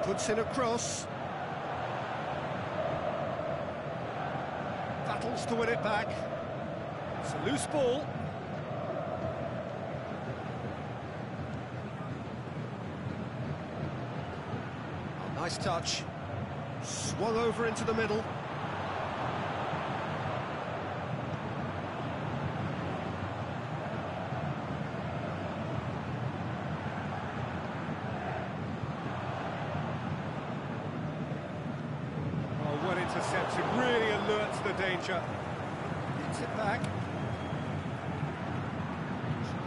Puts in a cross. Battles to win it back. It's a loose ball. Oh, nice touch. Swung over into the middle. Intercepted, really alert to the danger. Gets it back.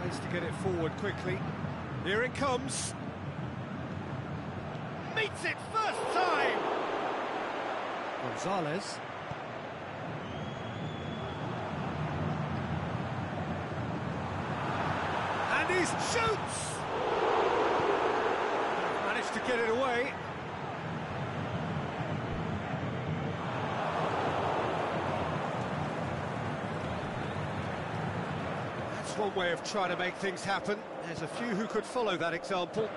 Tries to get it forward quickly. Here it comes. Meets it first time. Gonzalez. And he shoots! Managed to get it away. One way of trying to make things happen. There's a few who could follow that example.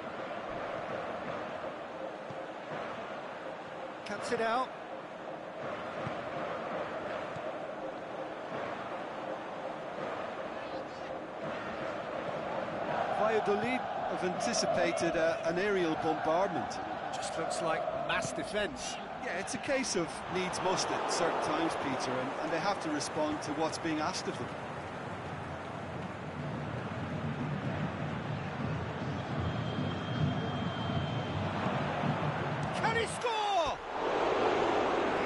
Cuts it out. Valladolid have anticipated an aerial bombardment. Just looks like mass defence. Yeah, it's a case of needs must at certain times, Peter, and they have to respond to what's being asked of them. Score!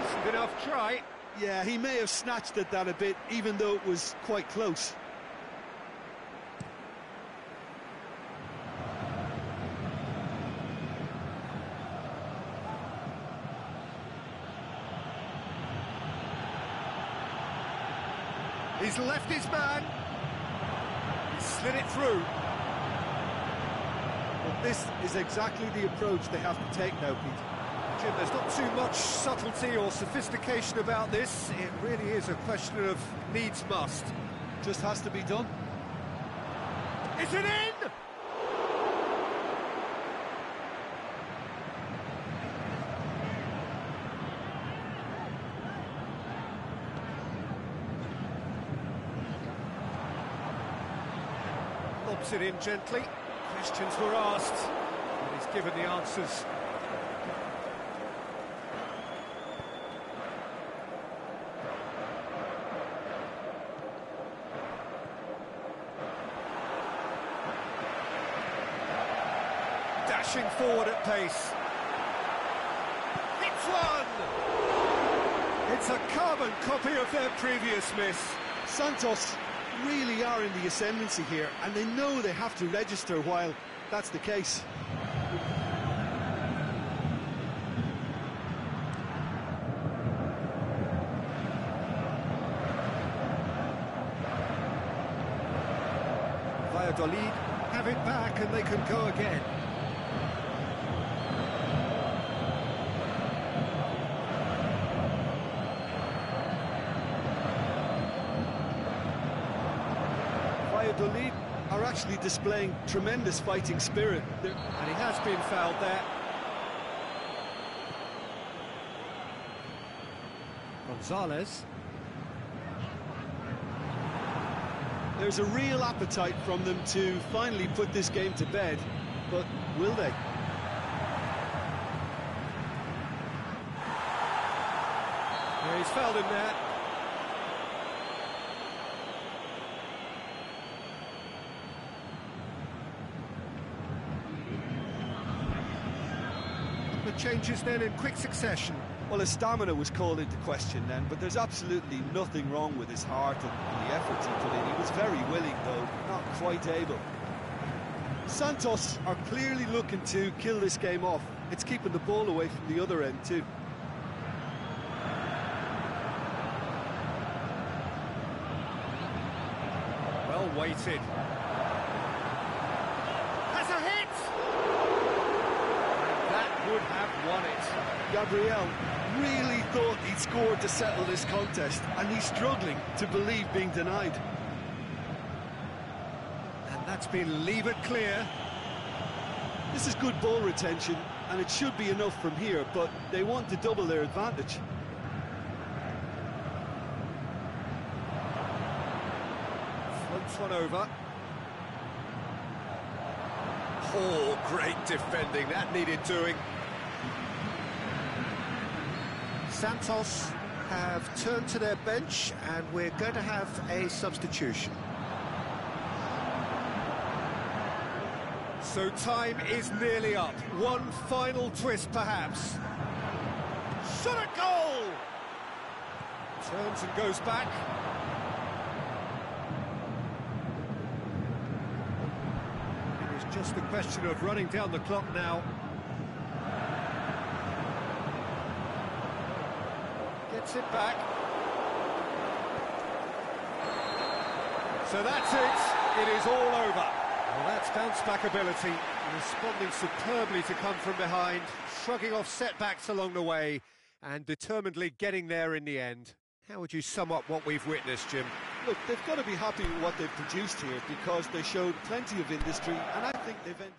Decent enough try. Yeah, he may have snatched at that a bit, even though it was quite close. He's left his man. He slid it through. But this is exactly the approach they have to take now, Peter. Jim, there's not too much subtlety or sophistication about this. It really is a question of needs must. Just has to be done. Is it in? Lobs it in gently. Questions were asked, and he's given the answers. Dashing forward at pace. It's one! It's a carbon copy of their previous miss. Santos really are in the ascendancy here, and they know they have to register while that's the case. Valladolid have have it back and they can go again. Valladolid are actually displaying tremendous fighting spirit. And he has been fouled there. Gonzalez. There's a real appetite from them to finally put this game to bed, but will they? Yeah, he's fouled him there. The changes then in quick succession. Well, his stamina was called into question then, but there's absolutely nothing wrong with his heart and the efforts he put in. He was very willing, though, not quite able. Santos are clearly looking to kill this game off. It's keeping the ball away from the other end, too. Well weighted. Has a hit! And that would have won it. Gabriel really thought he'd scored to settle this contest, and he's struggling to believe being denied. And that's been levered clear. This is good ball retention, and it should be enough from here, but they want to double their advantage. Floats one over. Oh, great defending. That needed doing. Santos have turned to their bench, and we're going to have a substitution. So time is nearly up. One final twist, perhaps. Shot a goal! Turns and goes back. It is just a question of running down the clock now. Gets it back. So that's it. It is all over. Well, that's bounce-back ability, responding superbly to come from behind, shrugging off setbacks along the way, and determinedly getting there in the end. How would you sum up what we've witnessed, Jim? Look, they've got to be happy with what they've produced here, because they showed plenty of industry, and I think they've ended...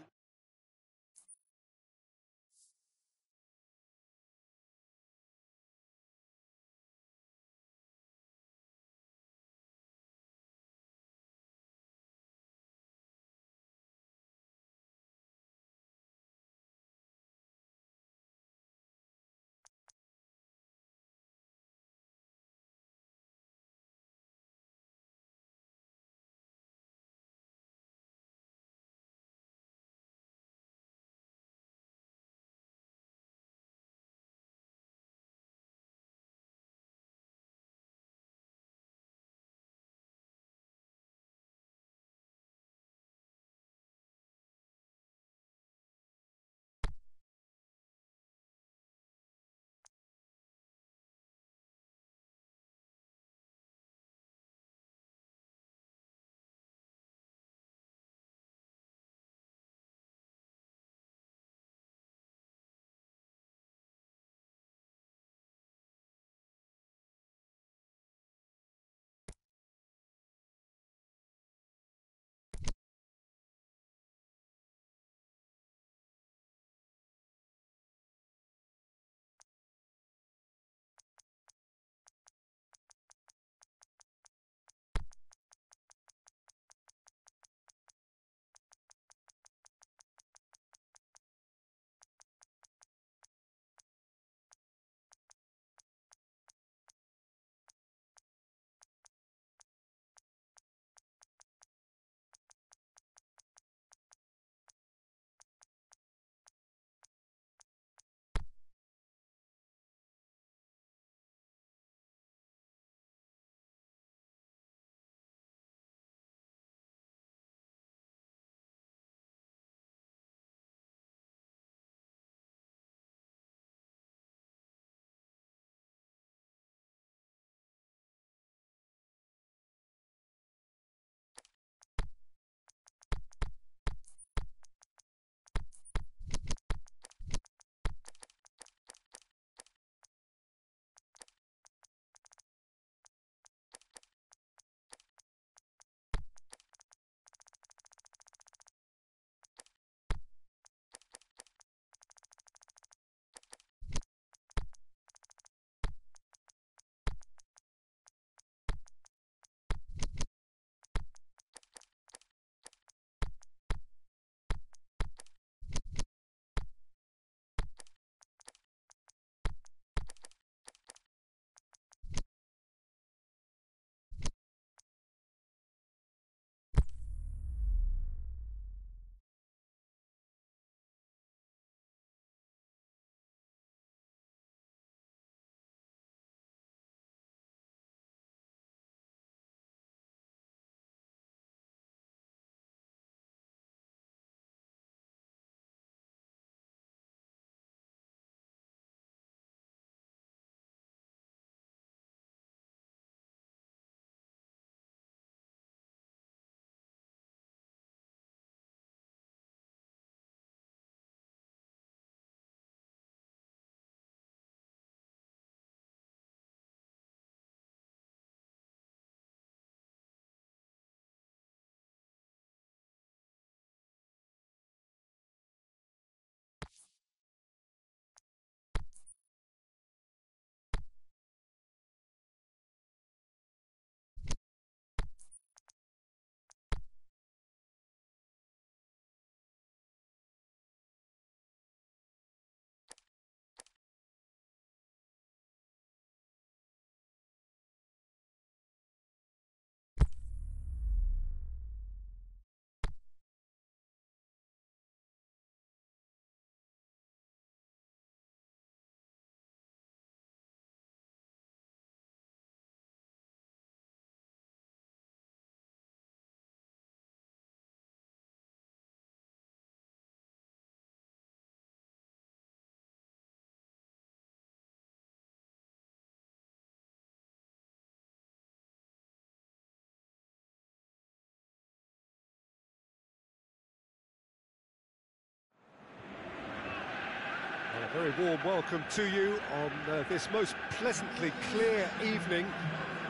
Very warm welcome to you on this most pleasantly clear evening.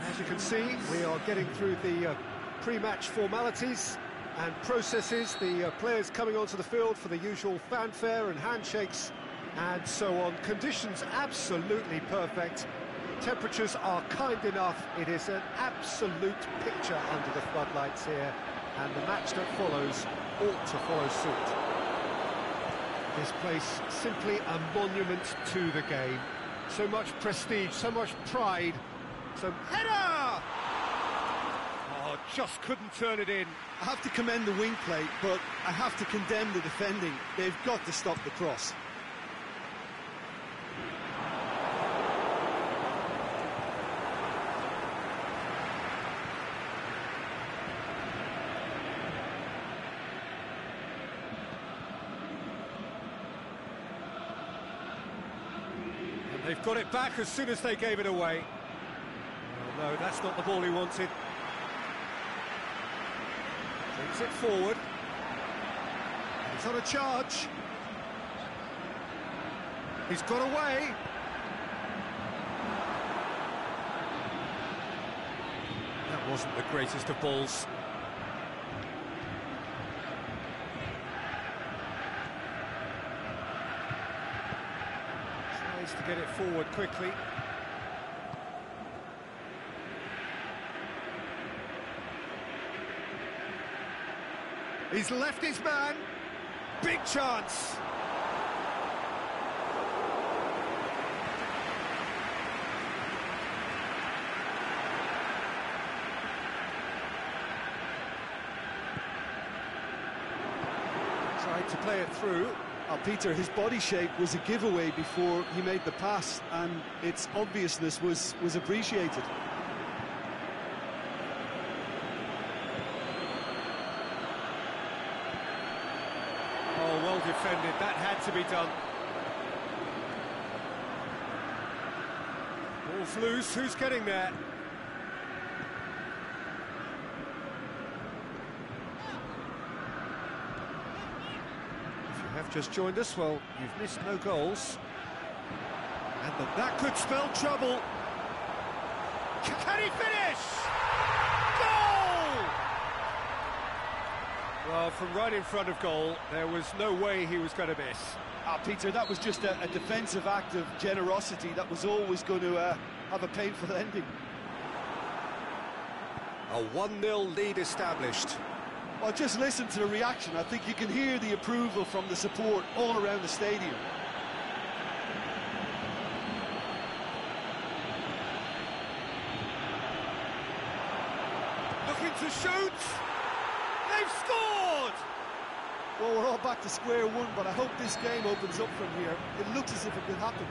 As you can see, we are getting through the pre-match formalities and processes, the players coming onto the field for the usual fanfare and handshakes and so on. Conditions absolutely perfect. Temperatures are kind enough. It is an absolute picture under the floodlights here, and the match that follows ought to follow suit. This place simply a monument to the game. So much prestige, so much pride. So header! Oh, just couldn't turn it in. I have to commend the wing play, but I have to condemn the defending. They've got to stop the cross. They've got it back as soon as they gave it away. Oh, no, that's not the ball he wanted. Takes it forward. He's on a charge. He's got away. That wasn't the greatest of balls. To get it forward quickly. He's left his man. Big chance. Tried to play it through. Peter, his body shape was a giveaway before he made the pass, and its obviousness was appreciated. Oh, well defended. That had to be done. Ball's loose. Who's getting there? Have just joined us, well, you've missed no goals. And that could spell trouble. Can he finish? Goal! Well, from right in front of goal, there was no way he was going to miss. Peter, that was just a defensive act of generosity that was always going to have a painful ending. A 1-0 lead established. Well, just listen to the reaction. I think you can hear the approval from the support all around the stadium. Looking to shoot! They've scored! Well, we're all back to square one, but I hope this game opens up from here. It looks as if it could happen.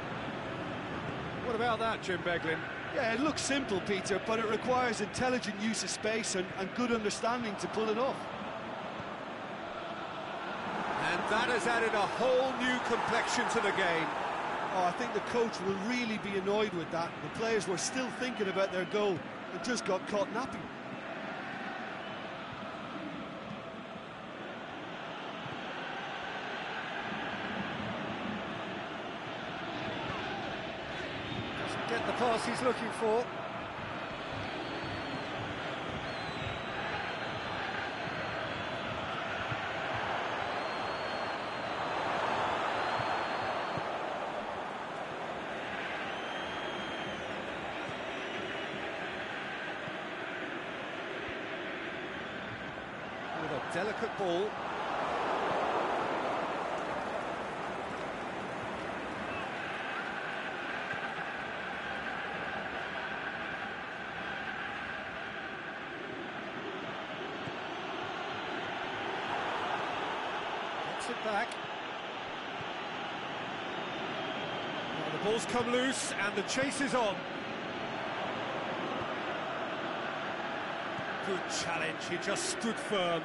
What about that, Jim Beglin? Yeah, it looks simple, Peter, but it requires intelligent use of space and good understanding to pull it off. And that has added a whole new complexion to the game. Oh, I think the coach will really be annoyed with that. The players were still thinking about their goal and just got caught napping. Doesn't get the pass he's looking for. Delicate ball. Gets it back. Now the ball's come loose and the chase is on. Good challenge, he just stood firm.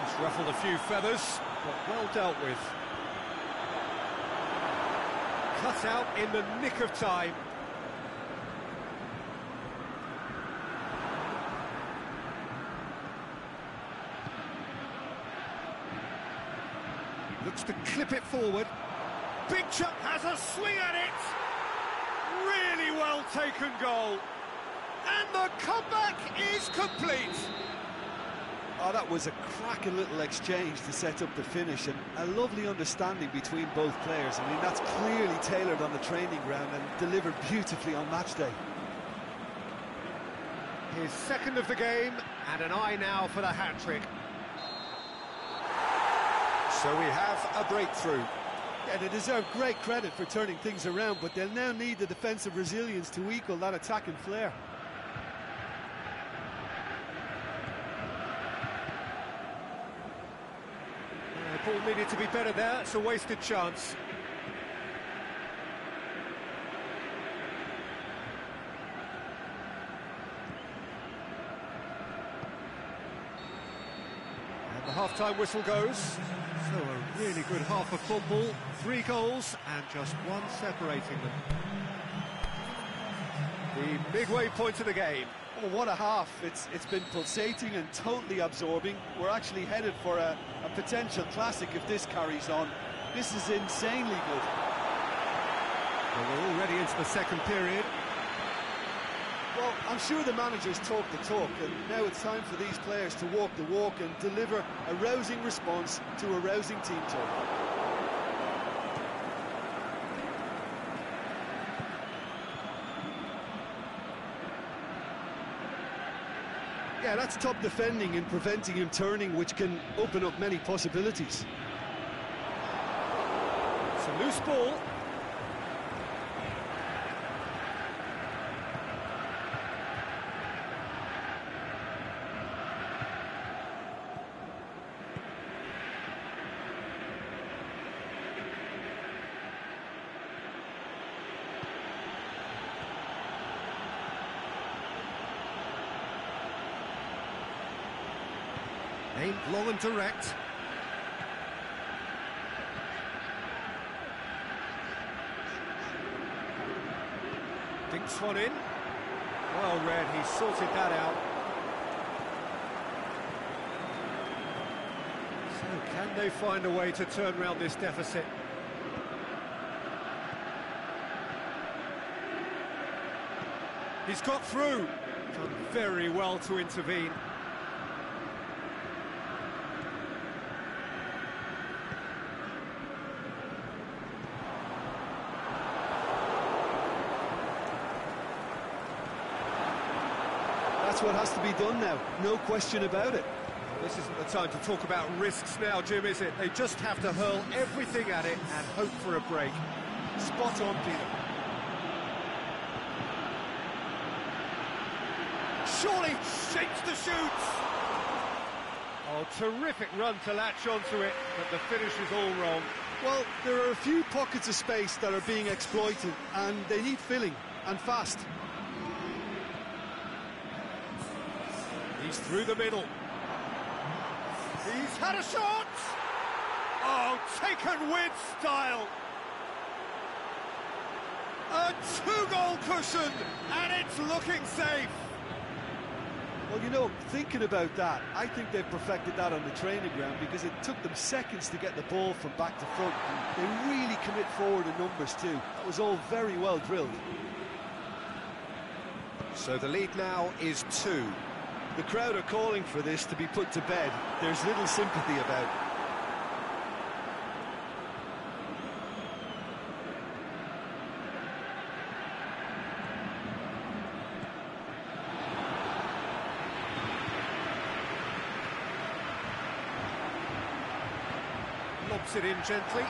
He's ruffled a few feathers, but well dealt with. Cut out in the nick of time. Looks to clip it forward. Big chunk has a swing at it. Really well taken goal. And the comeback is complete. Oh, that was a cracking little exchange to set up the finish, and a lovely understanding between both players. I mean, that's clearly tailored on the training ground and delivered beautifully on match day. His second of the game, and an eye now for the hat-trick. So we have a breakthrough. Yeah, they deserve great credit for turning things around, but they'll now need the defensive resilience to equal that attacking flair. The ball needed to be better there, it's a wasted chance. And the half-time whistle goes. So a really good half of football, 3 goals and just one separating them. The midway point of the game. Oh, what a half. It's been pulsating and totally absorbing. We're actually headed for a potential classic if this carries on. This is insanely good. Well, we're already into the second period. Well, I'm sure the managers talk the talk, and now it's time for these players to walk the walk and deliver a rousing response to a rousing team talk. Yeah, that's top defending and preventing him turning, which can open up many possibilities. It's a loose ball. Aimed long and direct. Dinks one in. Well read, he sorted that out. So can they find a way to turn around this deficit? He's got through. Done very well to intervene. That's what has to be done now, no question about it. This isn't the time to talk about risks now, Jim, is it? They just have to hurl everything at it and hope for a break. Spot on, Peter. Surely shapes the shoot. Oh, terrific run to latch onto it, but the finish is all wrong. Well, there are a few pockets of space that are being exploited, and they need filling, and fast. He's through the middle. He's had a shot. Oh, taken with style. A 2-goal cushion, and it's looking safe. Well, you know, thinking about that, I think they've perfected that on the training ground because it took them seconds to get the ball from back to front. And they really commit forward in numbers too. That was all very well drilled. So the lead now is 2. The crowd are calling for this to be put to bed. There's little sympathy about it. Lobs it in gently.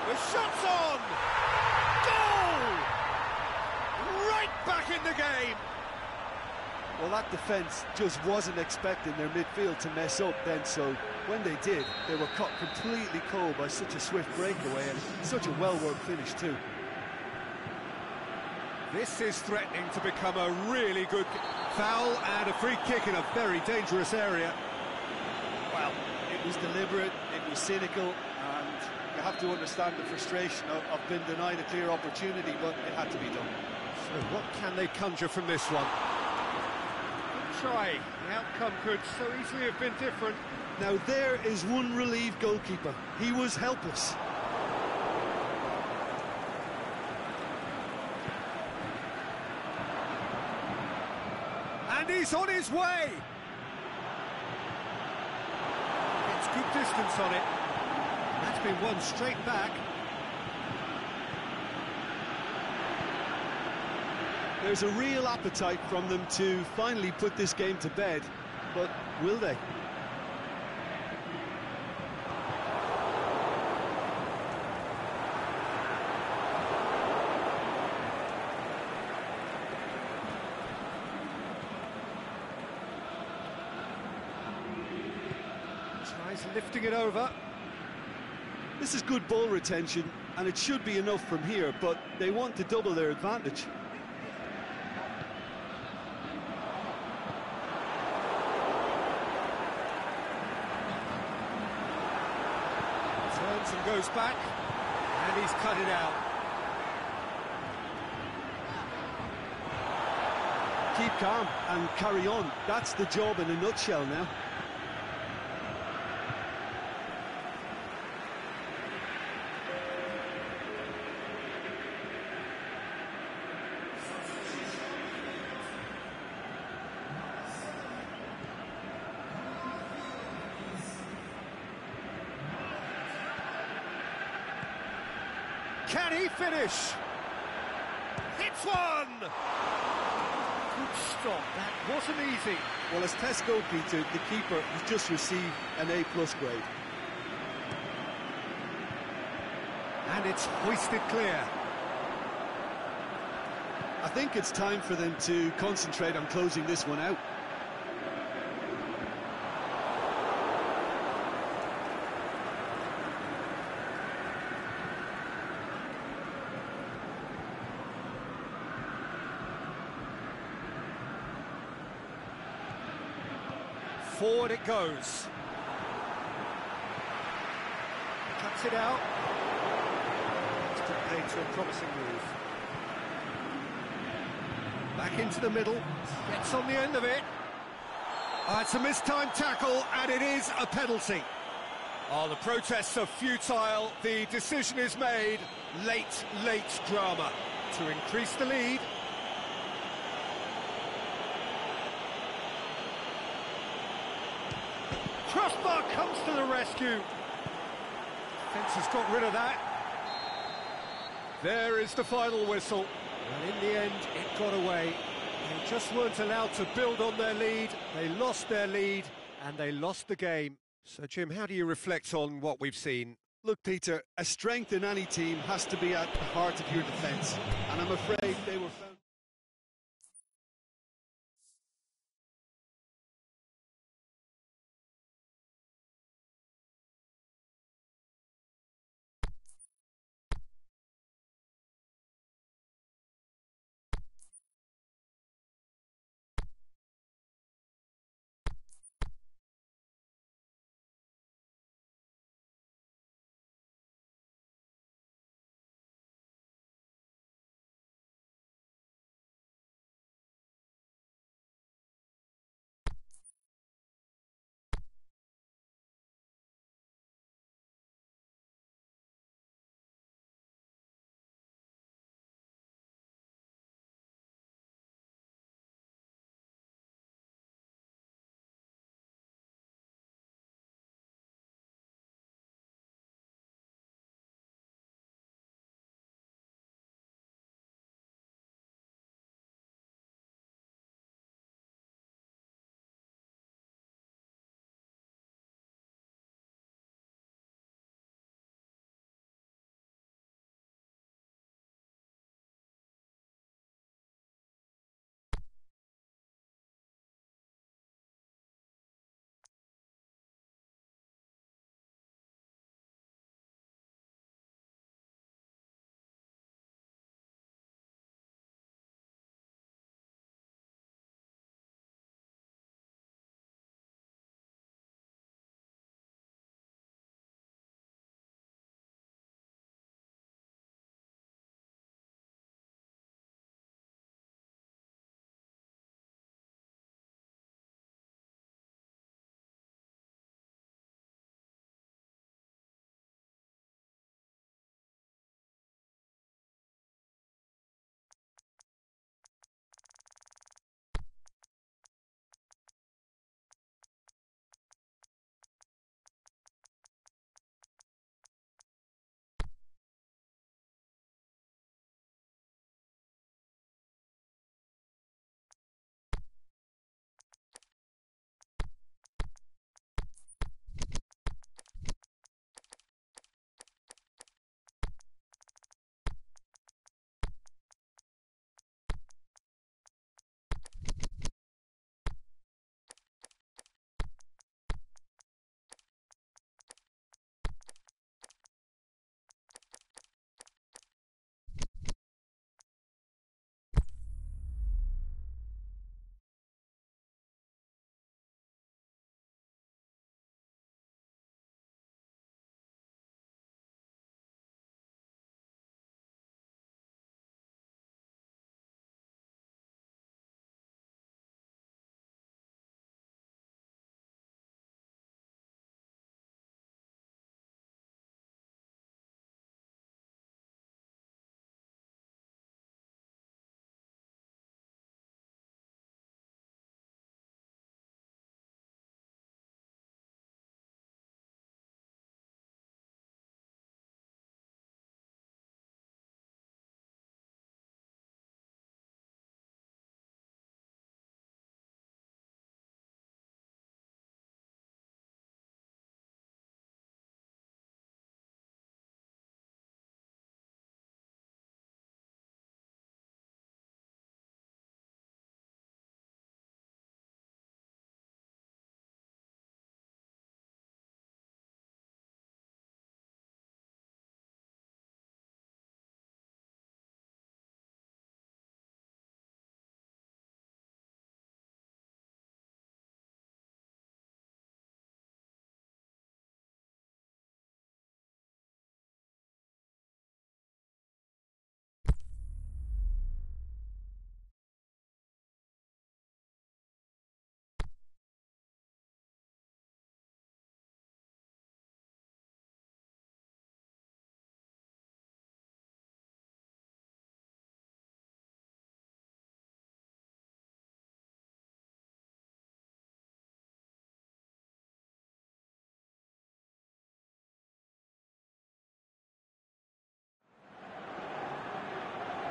The shot's on! Goal! Right back in the game! Well, that defence just wasn't expecting their midfield to mess up then, so when they did, they were caught completely cold by such a swift breakaway and such a well-worked finish too. This is threatening to become a really good foul and a free kick in a very dangerous area. Well, it was deliberate, it was cynical, and you have to understand the frustration of being denied a clear opportunity, but it had to be done. So what can they conjure from this one? Try. The outcome could so easily have been different. Now there is one relieved goalkeeper. He was helpless. He's on his way! It's good distance on it. That's been won straight back. There's a real appetite from them to finally put this game to bed, but will they? Tries lifting it over. This is good ball retention, and it should be enough from here, but they want to double their advantage. Turns and goes back, and he's cut it out. Keep calm and carry on. That's the job in a nutshell now. Can he finish? Hits one! Good stop, that wasn't easy. Well, as Tesco, Peter, the keeper has just received an A+ grade. And it's hoisted clear. I think it's time for them to concentrate on closing this one out. Forward it goes. Cuts it out. It's put paid to a promising move. Back into the middle. Gets on the end of it. It's a mistimed tackle, and it is a penalty. Oh, the protests are futile. The decision is made. Late drama to increase the lead. Crossbar comes to the rescue. Fence has got rid of that. There is the final whistle. And in the end, it got away. They just weren't allowed to build on their lead. They lost their lead, and they lost the game. So, Jim, how do you reflect on what we've seen? Look, Peter, a strength in any team has to be at the heart of your defence. And I'm afraid they were found...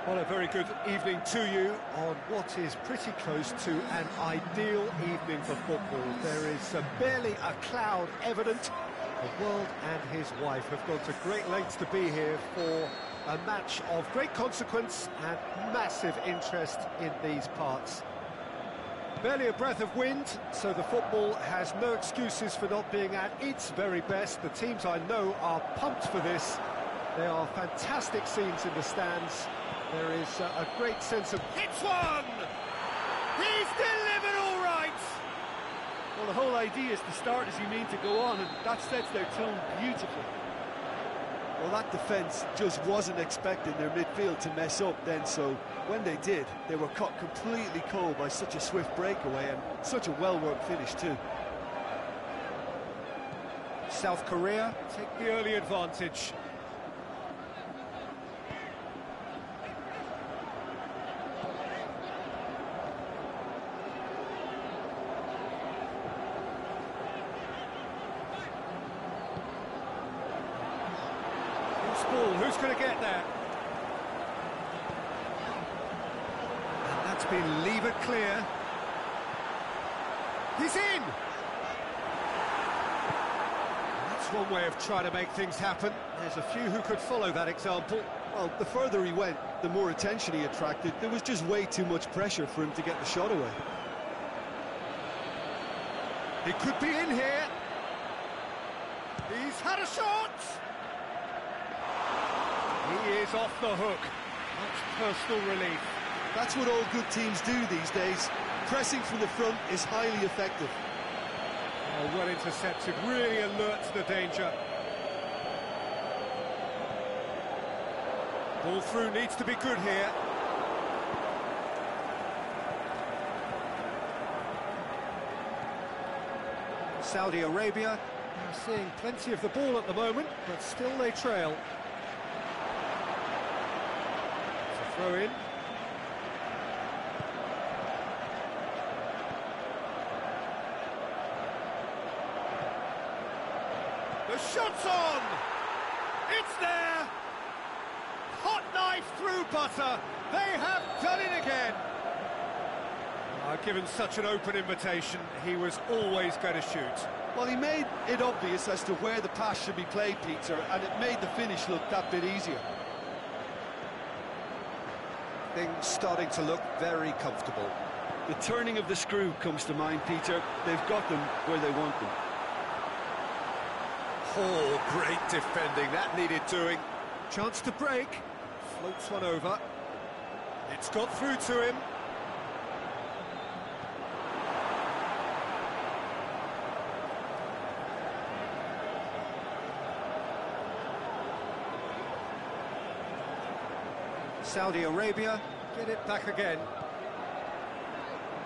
Well, a very good evening to you on what is pretty close to an ideal evening for football. There is barely a cloud evident. The world and his wife have gone to great lengths to be here for a match of great consequence and massive interest in these parts. Barely a breath of wind, so the football has no excuses for not being at its very best. The teams I know are pumped for this. There are fantastic scenes in the stands. There is a great sense of... Hits one! He's delivered all right! Well, the whole idea is to start as you mean to go on, and that sets their tone beautifully. Well, that defence just wasn't expecting their midfield to mess up then, so when they did, they were caught completely cold by such a swift breakaway and such a well-worked finish too. South Korea take the early advantage. Ball, who's going to get there? And that's been levered clear. He's in! That's one way of trying to make things happen. There's a few who could follow that example. Well, the further he went, the more attention he attracted. There was just way too much pressure for him to get the shot away. He could be in here. He's had a shot! He is off the hook. Much personal relief. That's what all good teams do these days. Pressing from the front is highly effective. Oh, well intercepted, really alert to the danger. Ball through needs to be good here. Saudi Arabia are seeing plenty of the ball at the moment, but still they trail. Throw in. The shot's on! It's there! Hot knife through butter! They have done it again! Given such an open invitation, he was always going to shoot. Well, he made it obvious as to where the pass should be played, Peter, and it made the finish look that bit easier. Things starting to look very comfortable. The turning of the screw comes to mind, Peter. They've got them where they want them. Oh, great defending. That needed doing. Chance to break. Floats one over. It's got through to him. Saudi Arabia get it back again.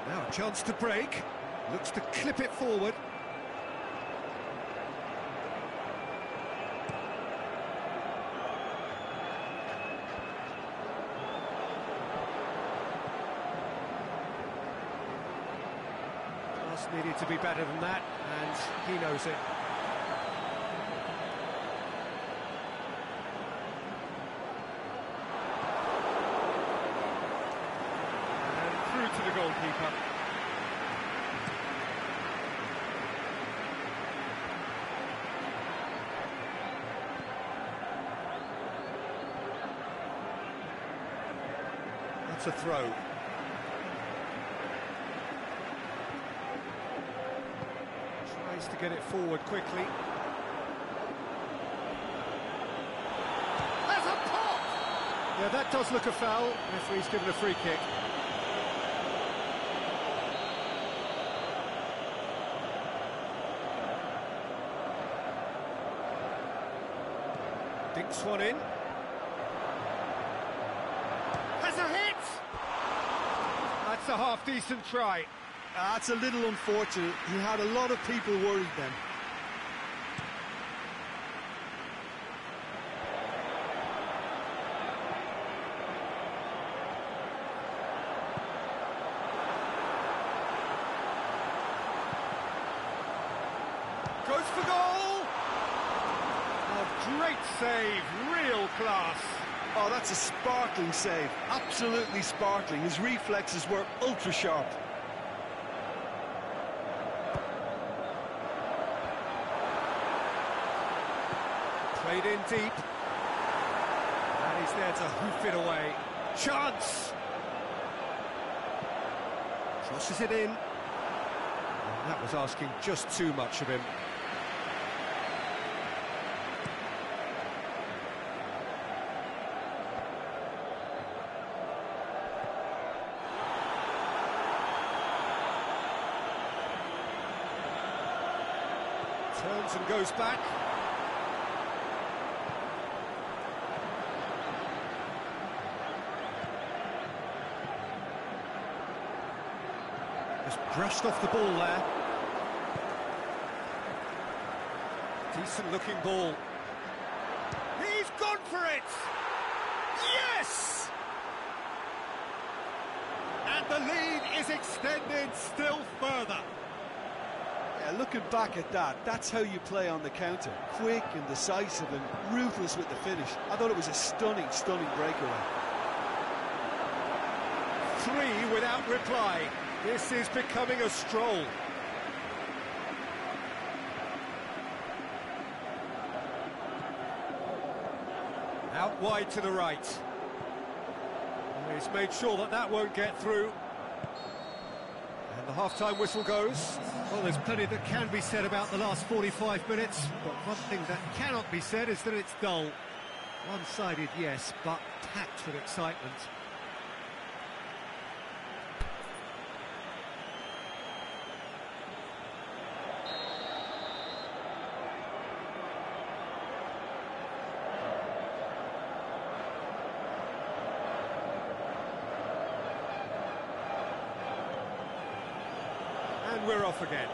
Now a chance to break. Looks to clip it forward. Pass needed to be better than that, and he knows it. To the goalkeeper. That's a throw. Tries to get it forward quickly. There's a pop! Yeah, that does look a foul. Referee's given a free kick. Dinks one in. Has a hit! That's a half-decent try. That's a little unfortunate. He had a lot of people worried then. Goes for goal! A great save, real class. Oh, that's a sparkling save. Absolutely sparkling. His reflexes were ultra sharp. Played in deep. And he's there to hoof it away. Chance! Crosses it in. And that was asking just too much of him. Turns and goes back. Just brushed off the ball there. Decent looking ball. He's gone for it! Yes! And the lead is extended still further. Yeah, looking back at that, that's how you play on the counter. Quick and decisive and ruthless with the finish. I thought it was a stunning, stunning breakaway. 3 without reply. This is becoming a stroll. Out wide to the right. He's made sure that that won't get through. And the half-time whistle goes. Well, there's plenty that can be said about the last 45 minutes, but one thing that cannot be said is that it's dull. One-sided, yes, but packed with excitement. And we're off again.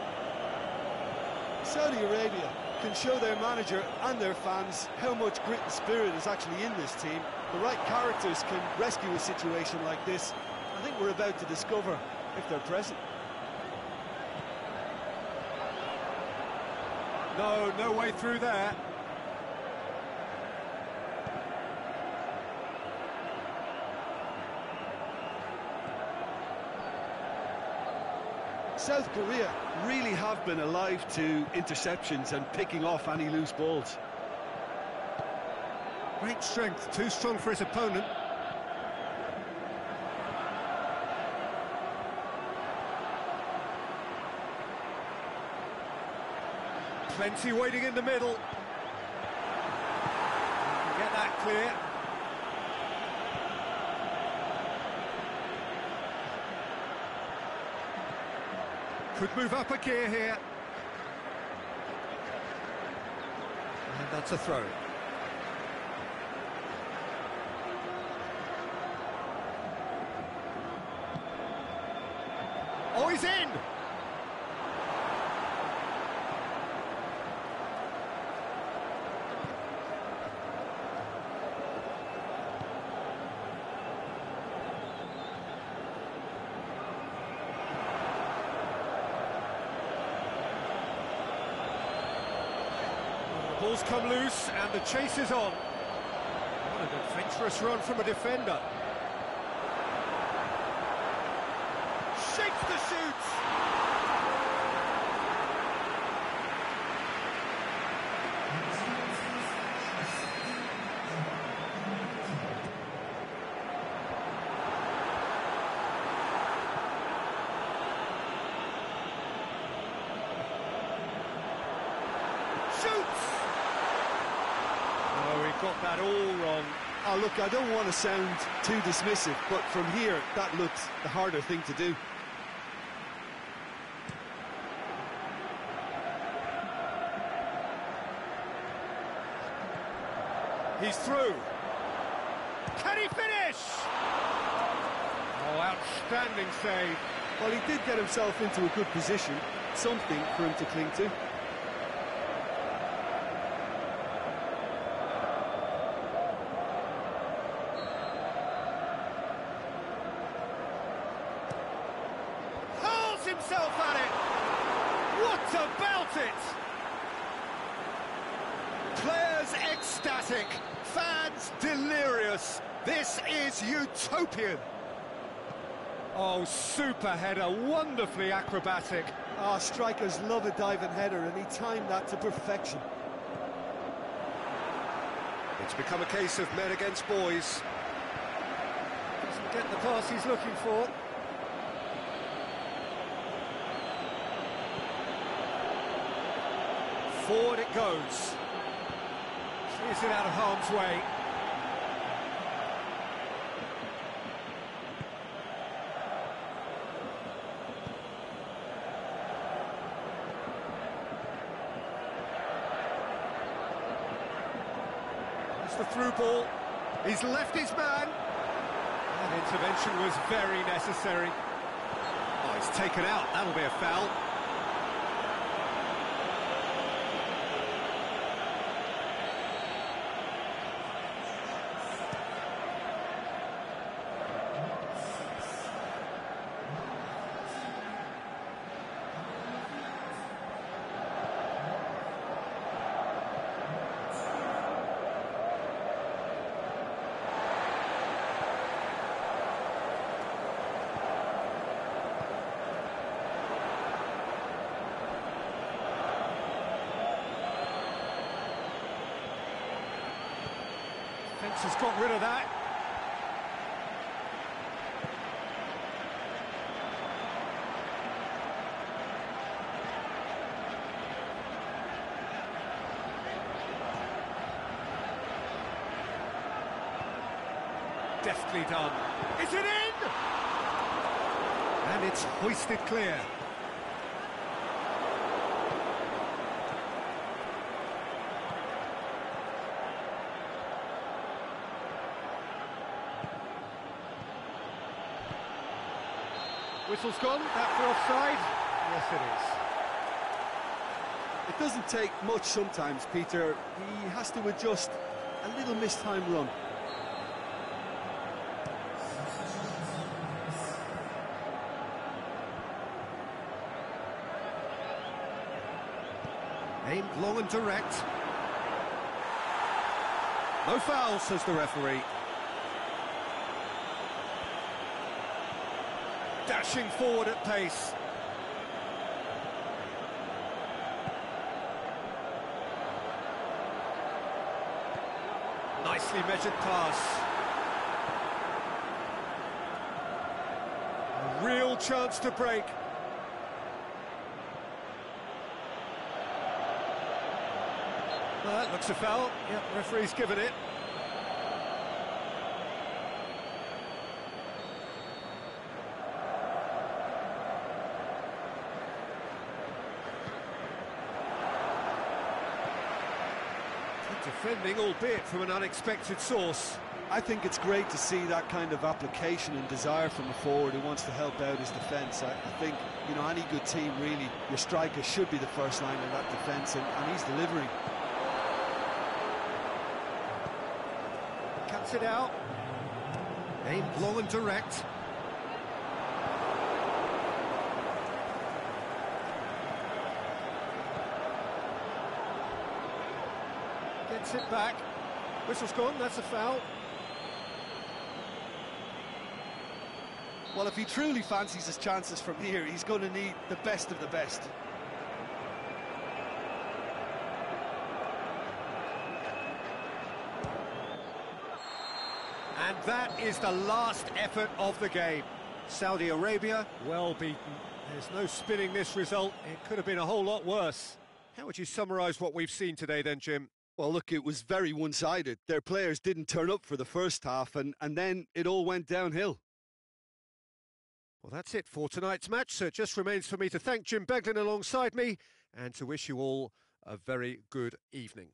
Saudi Arabia can show their manager and their fans how much grit and spirit is actually in this team. The right characters can rescue a situation like this. I think we're about to discover if they're present. No way through there. South Korea really have been alive to interceptions and picking off any loose balls. Great strength, too strong for his opponent. Plenty waiting in the middle. Get that clear. Could move up a gear here. And that's a throw. Oh, he's in! Ball's come loose and the chase is on. What an adventurous run from a defender. Shakes the shoots! Shoots! Oh, he got that all wrong. Oh, look, I don't want to sound too dismissive, but from here, that looked the harder thing to do. He's through. Can he finish? Oh, outstanding save. Well, he did get himself into a good position, something for him to cling to. Hurls himself at it! What about it? Players ecstatic, fans delirious. marvellous. This is utopian. Oh, super header, wonderfully acrobatic. Ah, strikers love a diving header, and he timed that to perfection. It's become a case of men against boys. Doesn't get the pass he's looking for. Forward it goes. Clears it out of harm's way. It's the through ball. He's left his man. That intervention was very necessary. Oh, he's taken out. That'll be a foul. Defence has got rid of that. Deftly done. Is it in? And it's hoisted clear. Whistle's gone, that for offside? Yes, it is. It doesn't take much sometimes, Peter. He has to adjust a little mistimed run. Aimed long and direct. No foul, says the referee. Dashing forward at pace. Nicely measured pass. A real chance to break. Well, that looks a foul. Yep, referee's given it. Defending, albeit from an unexpected source. I think it's great to see that kind of application and desire from a forward who wants to help out his defence. I think, you know, any good team, really, your striker should be the first line of that defence, and he's delivering. Cuts it out. Aimed long and direct. Gets it back. Whistle's gone, that's a foul. Well, if he truly fancies his chances from here, he's going to need the best of the best. And that is the last effort of the game. Saudi Arabia, well beaten. There's no spinning this result. It could have been a whole lot worse. How would you summarise what we've seen today then, Jim? Well, look, it was very one-sided. Their players didn't turn up for the first half, and then it all went downhill. Well, that's it for tonight's match, so it just remains for me to thank Jim Beglin alongside me and to wish you all a very good evening.